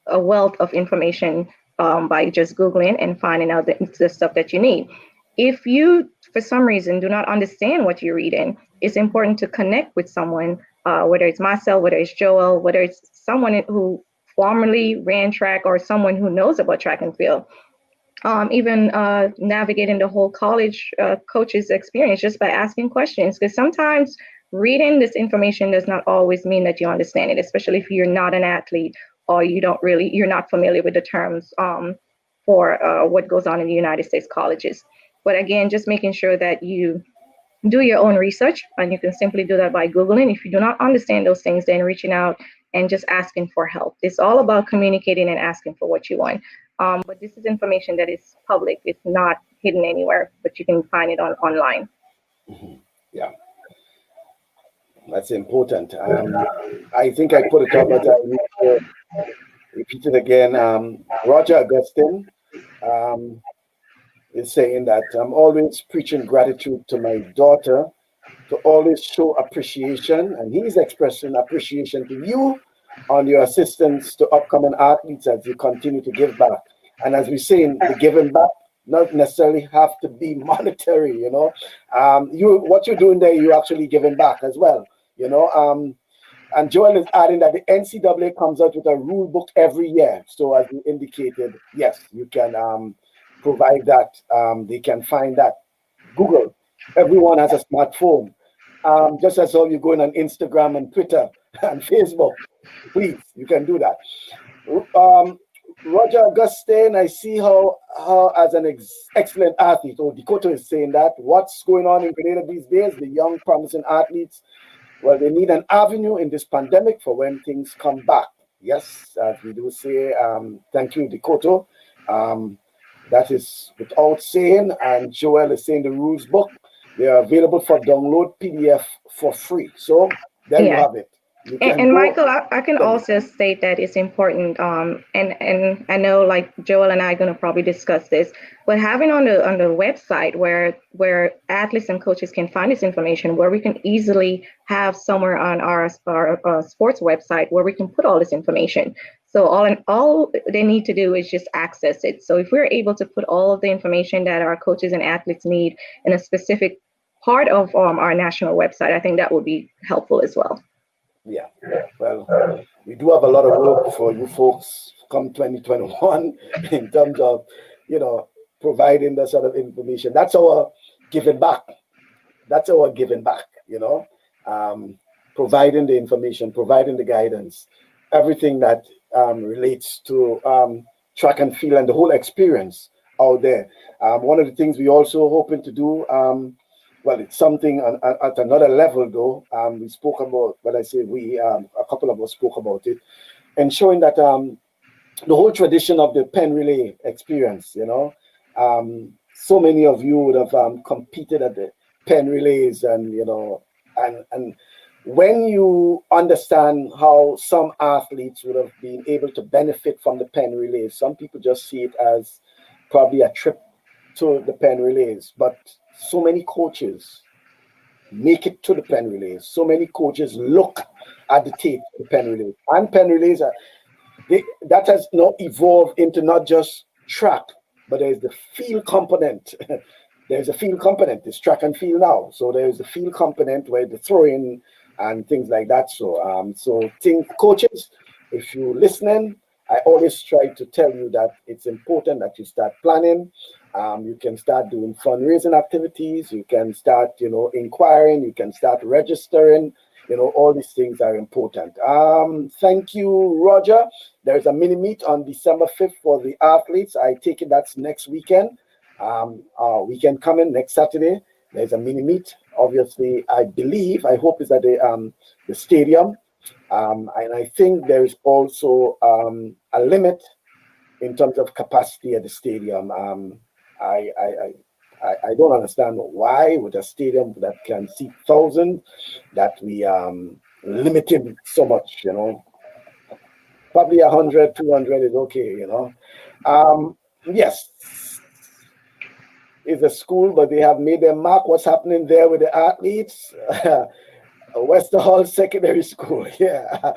a wealth of information by just Googling and finding out the stuff that you need. If you, for some reason, do not understand what you're reading, it's important to connect with someone, whether it's myself, whether it's Joel, whether it's someone who formerly ran track or someone who knows about track and field. Even navigating the whole college coach's experience just by asking questions, because sometimes reading this information does not always mean that you understand it, especially if you're not an athlete or you're not familiar with the terms for what goes on in the United States colleges. But again, just making sure that you do your own research, and you can simply do that by Googling. If you do not understand those things, then reaching out and just asking for help. It's all about communicating and asking for what you want. But this is information that is public. It's not hidden anywhere, but you can find it online. Mm-hmm. Yeah, that's important. I think I put it up, but I need to repeat it again. Roger Augustine is saying that I'm always preaching gratitude to my daughter, to always show appreciation, and he's expressing appreciation to you on your assistance to upcoming athletes as you continue to give back. And as we're saying, the giving back not necessarily have to be monetary, you know. What you're doing there, you're actually giving back as well, you know. And Joel is adding that the NCAA comes out with a rule book every year. So as you indicated, yes, you can provide that. They can find that. Google. Everyone has a smartphone. Just as how you're going on Instagram and Twitter and Facebook. Please, you can do that. Roger Augustine, I see how as an excellent athlete, Dakota is saying that. What's going on in Grenada these days? The young, promising athletes, well, they need an avenue in this pandemic for when things come back. Yes, as we do say, thank you, Dakota. That is without saying, and Joel is saying the rules book, they are available for download PDF for free. So there you have it. And Michael, I can also state that it's important, and I know like Joel and I are going to probably discuss this, but having on the website where athletes and coaches can find this information, where we can easily have somewhere on our sports website where we can put all this information. So all they need to do is just access it. So if we're able to put all of the information that our coaches and athletes need in a specific part of our national website, I think that would be helpful as well. Yeah, well, we do have a lot of work for you folks come 2021 in terms of, you know, providing that sort of information. That's our giving back. That's our giving back, you know, providing the information, providing the guidance, everything that relates to track and field and the whole experience out there. One of the things we also hoping to do, well, it's something at another level, though. We spoke about, when I say we, a couple of us spoke about it, ensuring that the whole tradition of the pen relay experience, you know, so many of you would have competed at the pen relays, and, you know, and when you understand how some athletes would have been able to benefit from the pen relays, some people just see it as probably a trip to the pen relays, but so many coaches make it to the pen relays. So many coaches look at the tape of the pen relays. And pen relays, that has now evolved into not just track, but there's the field component. There's a field component. It's track and field now. So there's a field component where the throwing and things like that. So, coaches, if you're listening, I always try to tell you that it's important that you start planning. You can start doing fundraising activities. You can start, you know, inquiring. You can start registering. You know, all these things are important. Thank you, Roger. There's a mini meet on December 5th for the athletes. I take it that's next weekend. Weekend coming next Saturday. There's a mini meet. Obviously, I hope it's at the stadium. And I think there is also a limit in terms of capacity at the stadium. I don't understand why with a stadium that can seat 1,000 that we limited so much, you know. Probably 100, 200 is okay, you know. Yes, it's a school, but they have made their mark. What's happening there with the athletes? Wester Hall Secondary School, yeah.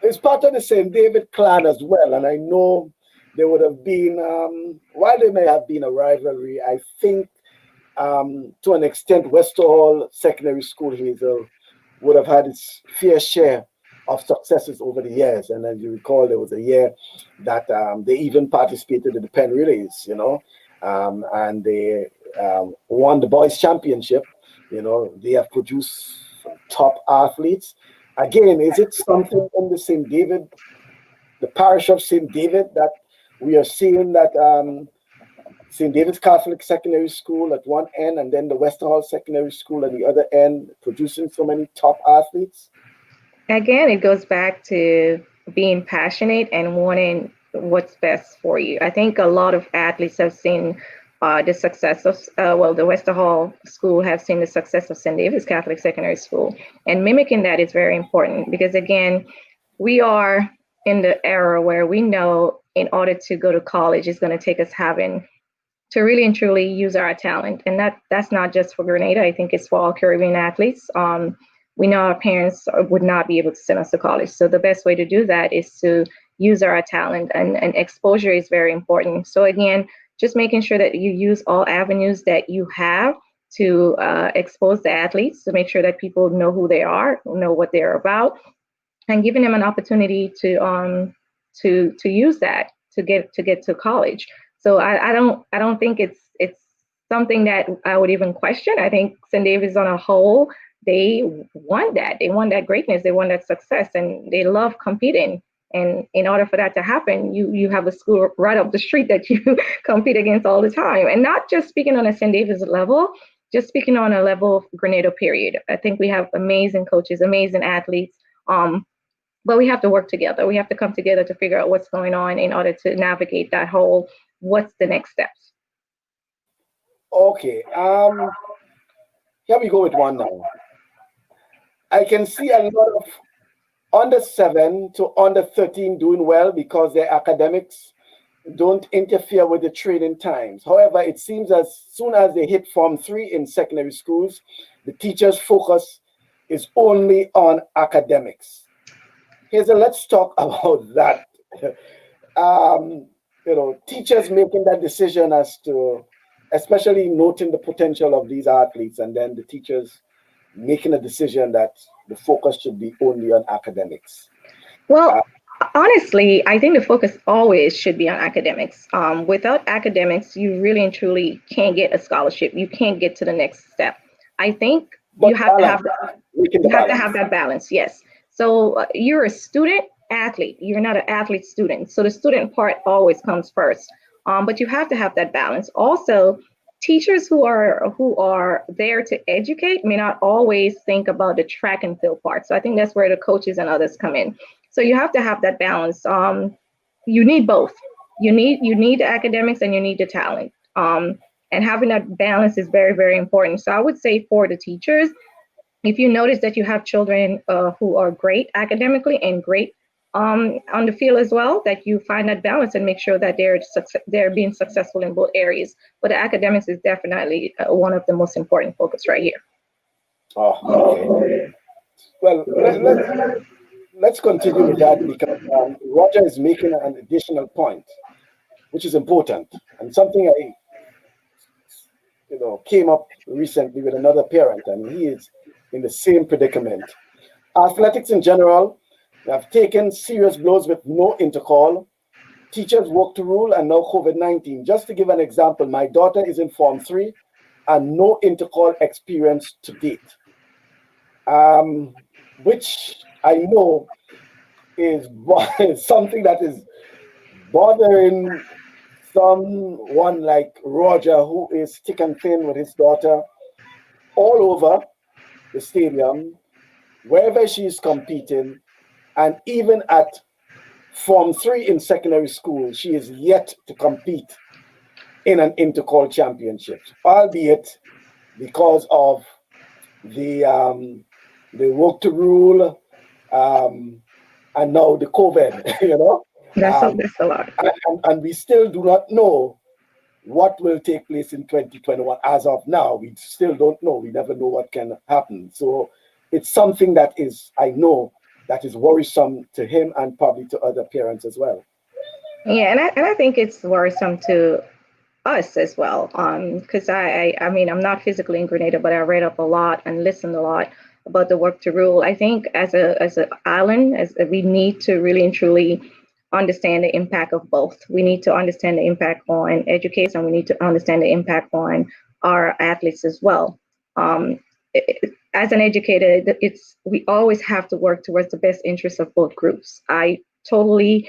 It's part of the St. David clan as well, and I know there would have been, while there may have been a rivalry, I think to an extent Wester Hall Secondary School, Hazel, would have had its fair share of successes over the years. And as you recall, there was a year that they even participated in the pen relays, you know, and they won the boys championship. You know, they have produced top athletes. Again, is it something in the St. David, the parish of St. David, that we are seeing that St. David's Catholic Secondary School at one end and then the Wester Hall Secondary School at the other end producing so many top athletes? Again, it goes back to being passionate and wanting what's best for you. I think a lot of athletes have seen the success of, the Wester Hall School have seen the success of St. David's Catholic Secondary School. And mimicking that is very important because, again, we are in the era where we know in order to go to college, it's going to take us having to really and truly use our talent. And that's not just for Grenada. I think it's for all Caribbean athletes. we know our parents would not be able to send us to college. So the best way to do that is to use our talent, and exposure is very important. So again, just making sure that you use all avenues that you have to expose the athletes, to make sure that people know who they are, know what they're about, and giving them an opportunity to use that to get to college. So I don't think it's something that I would even question. I think St. David's on a whole, they want that. They want that greatness. They want that success, and they love competing. And in order for that to happen, you have a school right up the street that you compete against all the time. And not just speaking on a St. David's level, just speaking on a level of Grenada, period. I think we have amazing coaches, amazing athletes. But we have to work together. We have to come together to figure out what's going on in order to navigate that whole, what's the next steps. Okay. Here we go with one now. I can see a lot of under 7 to under 13 doing well because their academics don't interfere with the training times. However, it seems as soon as they hit Form 3 in secondary schools, the teachers' focus is only on academics. Hazel, let's talk about that. Teachers making that decision as to, especially noting the potential of these athletes, and then the teachers making a decision that the focus should be only on academics. Well, honestly, I think the focus always should be on academics. Without academics, you really and truly can't get a scholarship. You can't get to the next step. I think you have to have that balance. Yes. So you're a student athlete. You're not an athlete student. So the student part always comes first. But you have to have that balance. Also, teachers who are there to educate may not always think about the track and field part. So I think that's where the coaches and others come in. So you have to have that balance. You need both. You need the academics and you need the talent. And having that balance is very, very important. So I would say for the teachers, if you notice that you have children who are great academically and great on the field as well, that you find that balance and make sure that they're being successful in both areas. But the academics is definitely one of the most important focus right here. Oh, okay. Well, let's continue with that because Roger is making an additional point, which is important, and something I came up recently with another parent, and he is in the same predicament. Athletics in general have taken serious blows with no intercall. Teachers work to rule, and now COVID-19. Just to give an example, my daughter is in Form 3 and no intercall experience to date, which I know is something that is bothering someone like Roger, who is thick and thin with his daughter all over the stadium, wherever she's competing, and even at Form 3 in secondary school, she is yet to compete in an intercall championship, albeit because of the work to rule and now the COVID, That's a lot. And we still do not know what will take place in 2021. As of now, we still don't know. We never know what can happen. So it's something that I know that is worrisome to him and probably to other parents as well. Yeah, and I think it's worrisome to us as well. Because I mean, I'm not physically in Grenada, but I read up a lot and listened a lot about the work to rule. I think as an island, we need to really and truly understand the impact of both. We need to understand the impact on educators, and we need to understand the impact on our athletes as well. As an educator, we always have to work towards the best interests of both groups. I totally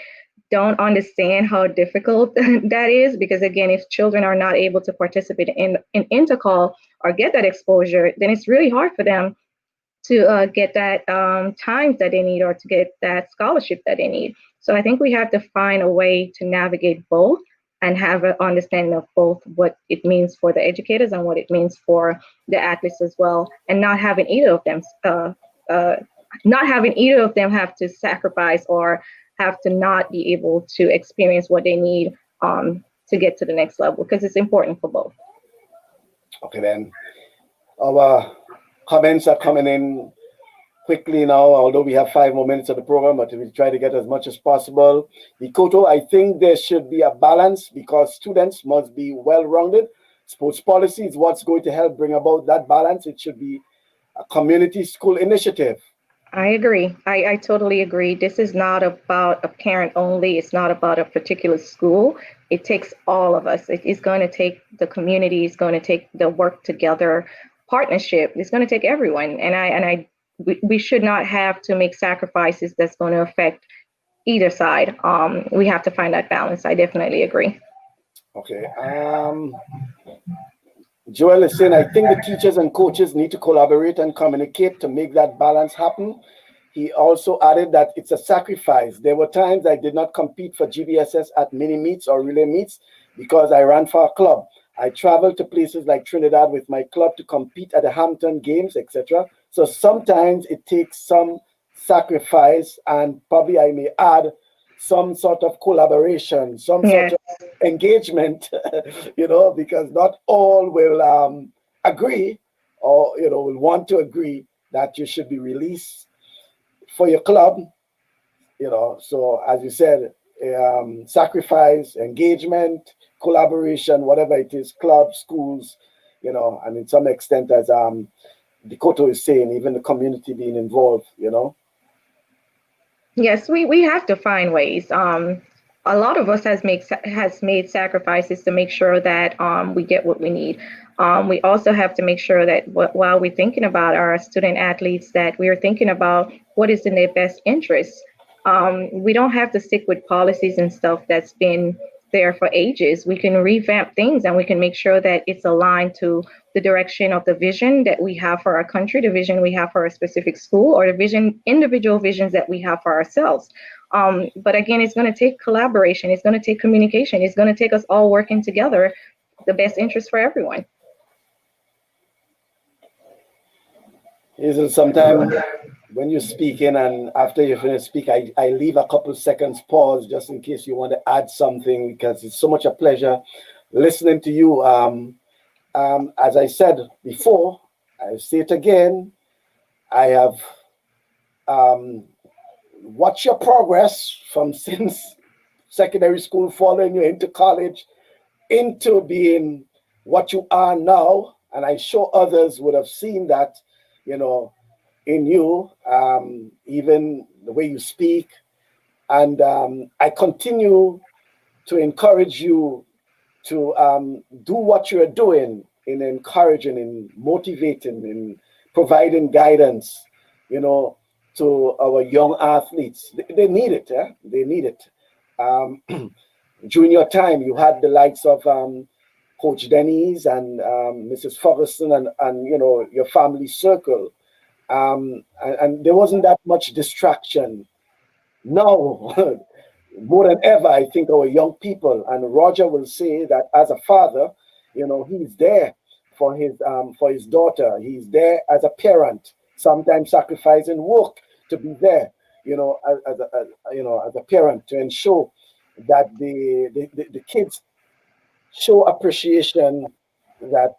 don't understand how difficult that is, because again, if children are not able to participate in intercall or get that exposure, then it's really hard for them to get that times that they need, or to get that scholarship that they need. So I think we have to find a way to navigate both and have an understanding of both, what it means for the educators and what it means for the athletes as well, and not having either of them have to sacrifice or have to not be able to experience what they need to get to the next level, because it's important for both. Okay, then our comments are coming in. quickly now, although we have 5 more minutes of the program, but we'll try to get as much as possible. Ikoto, I think there should be a balance because students must be well-rounded. Sports policy is what's going to help bring about that balance. It should be a community school initiative. I agree. I totally agree. This is not about a parent only. It's not about a particular school. It takes all of us. It's going to take the community. It's going to take the work together partnership. It's going to take everyone. We should not have to make sacrifices that's going to affect either side. We have to find that balance. I definitely agree. Okay. Joel is saying, I think the teachers and coaches need to collaborate and communicate to make that balance happen. He also added that it's a sacrifice. There were times I did not compete for GBSS at mini meets or relay meets because I ran for a club. I traveled to places like Trinidad with my club to compete at the Hampton Games, etc. So sometimes it takes some sacrifice, and probably I may add some sort of collaboration, some sort of engagement, because not all will agree or, will want to agree that you should be released for your club, So as you said, sacrifice, engagement, collaboration, whatever it is, clubs, schools, and in some extent, as Dikoto is saying, even the community being involved, Yes, we have to find ways. A lot of us has made sacrifices to make sure that we get what we need. We also have to make sure that while we're thinking about our student athletes, that we are thinking about what is in their best interest. We don't have to stick with policies and stuff that's been there for ages. We can revamp things and we can make sure that it's aligned to the direction of the vision that we have for our country, the vision we have for a specific school, or the individual visions that we have for ourselves. But again, it's going to take collaboration. It's going to take communication. It's going to take us all working together, the best interest for everyone. Hazel, sometimes when you're speaking and after you finish speaking, I leave a couple seconds pause just in case you want to add something, because it's so much a pleasure listening to you. As I said before, I say it again, I have watched your progress from since secondary school, following you into college, into being what you are now. And I'm sure others would have seen that, in you, even the way you speak. And I continue to encourage you to do what you're doing in encouraging, in motivating, in providing guidance, to our young athletes. They need it, They need it. During your time, you had the likes of Coach Denny's and Mrs. Ferguson and your family circle. And there wasn't that much distraction. Now, more than ever, I think our young people, and Roger will say that as a father, he's there for his daughter. He's there as a parent, sometimes sacrificing work to be there, as a parent, to ensure that the kids show appreciation, that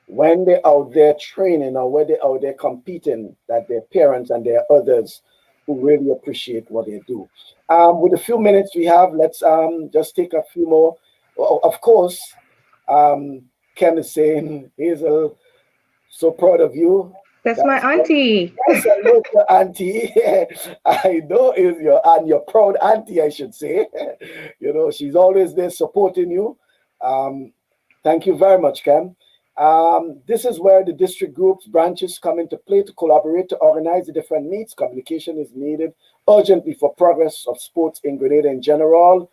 when they're out there training or when they're out there competing, that their parents and their others who really appreciate what they do. With the few minutes we have, let's just take a few more. Of course, Ken is saying, Hazel, so proud of you. That's my auntie. Yes, I know your auntie. I know is your proud auntie, I should say. She's always there supporting you. Thank you very much, Ken. This is where the district groups, branches come into play to collaborate to organize the different meets. Communication is needed urgently for progress of sports in Grenada in general.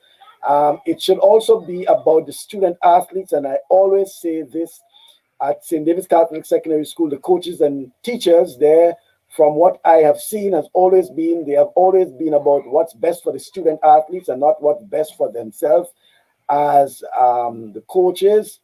It should also be about the student athletes, and I always say this at St. David's Catholic Secondary School, the coaches and teachers there, from what I have seen, they have always been about what's best for the student athletes and not what's best for themselves as the coaches.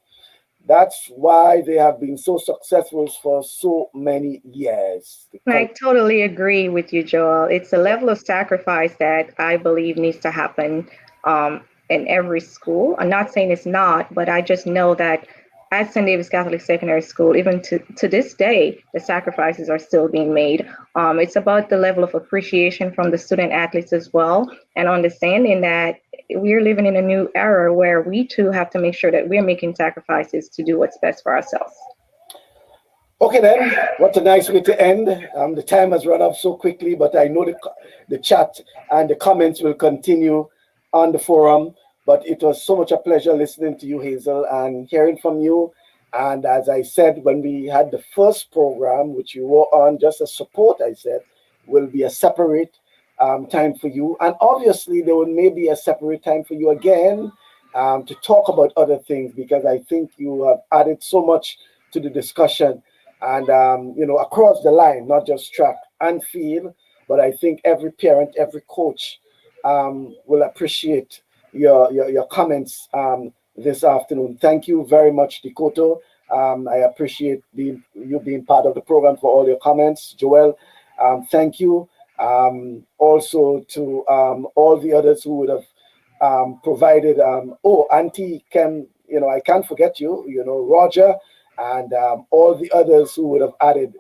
That's why they have been so successful for so many years. I totally agree with you, Joel. It's a level of sacrifice that I believe needs to happen in every school. I'm not saying it's not, but I just know that at St. David's Catholic Secondary School, even to this day, the sacrifices are still being made. It's about the level of appreciation from the student athletes as well, and understanding that we're living in a new era where we too have to make sure that we're making sacrifices to do what's best for ourselves. Okay then, what a nice way to end. The time has run up so quickly, but I know the chat and the comments will continue on the forum. But it was so much a pleasure listening to you, Hazel, and hearing from you. And as I said, when we had the first program, which you were on just as support, I said, will be a separate time for you. And obviously, there will maybe a separate time for you again to talk about other things, because I think you have added so much to the discussion. And, across the line, not just track and field, but I think every parent, every coach will appreciate your comments this afternoon. Thank you very much, Dikoto. I appreciate you being part of the program for all your comments. Joel, thank you. Also to all the others who would have provided. Auntie Ken, I can't forget you, Roger, and all the others who would have added,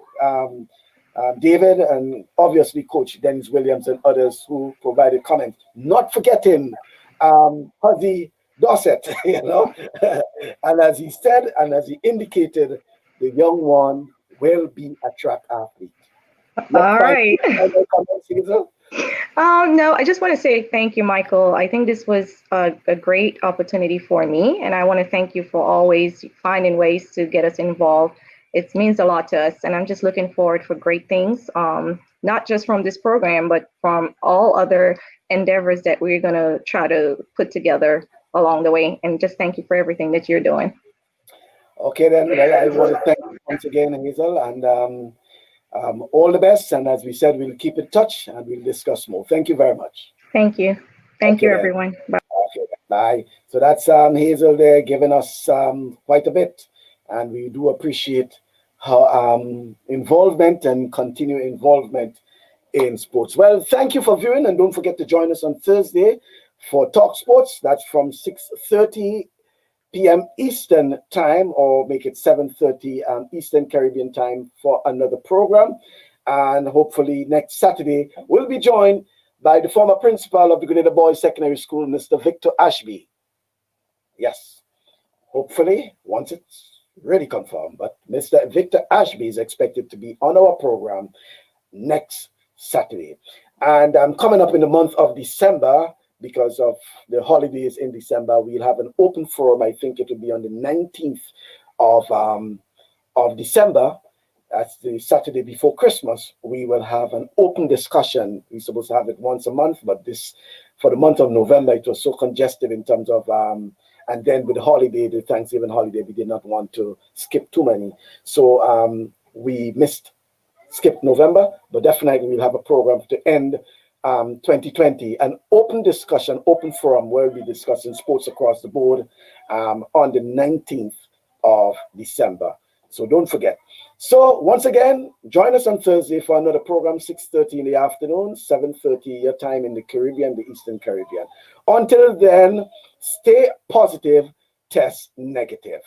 David, and obviously Coach Dennis Williams and others who provided comments. Not forgetting Huzzy Dorset, and as he said, and as he indicated, the young one will be a track athlete. All right. No, I just want to say thank you, Michael. I think this was a great opportunity for me, and I want to thank you for always finding ways to get us involved. It means a lot to us, and I'm just looking forward for great things, not just from this program, but from all other endeavors that we're going to try to put together along the way. And just thank you for everything that you're doing. Okay, then. Well, I want to thank you once again, Hazel, and all the best. And as we said, we'll keep in touch and we'll discuss more. Thank you very much. Thank you. Thank you, everyone. Bye. Okay, bye. So that's Hazel there giving us quite a bit. And we do appreciate her involvement and continued involvement in sports. Well, thank you for viewing, and don't forget to join us on Thursday for TalkSports. That's from 6:30 p.m. Eastern time, or make it 7:30 Eastern Caribbean time for another program. And hopefully next Saturday, we'll be joined by the former principal of the Grenada Boys Secondary School, Mr. Victor Ashby. Yes, hopefully, once it's really confirmed, but Mr. Victor Ashby is expected to be on our program next Saturday. And coming up in the month of December, because of the holidays in December, we'll have an open forum. I think it will be on the 19th of December. That's the Saturday before Christmas. We will have an open discussion. We're supposed to have it once a month, but for the month of November, it was so congested in terms of, and then with the holiday, the Thanksgiving holiday, we did not want to skip too many. So we skipped November, but definitely we'll have a program to end 2020, an open discussion, open forum where we'll be discussing sports across the board on the 19th of December. So don't forget. So once again, join us on Thursday for another program, 6:30 in the afternoon, 7:30 your time in the Caribbean, the Eastern Caribbean. Until then, stay positive, test negative.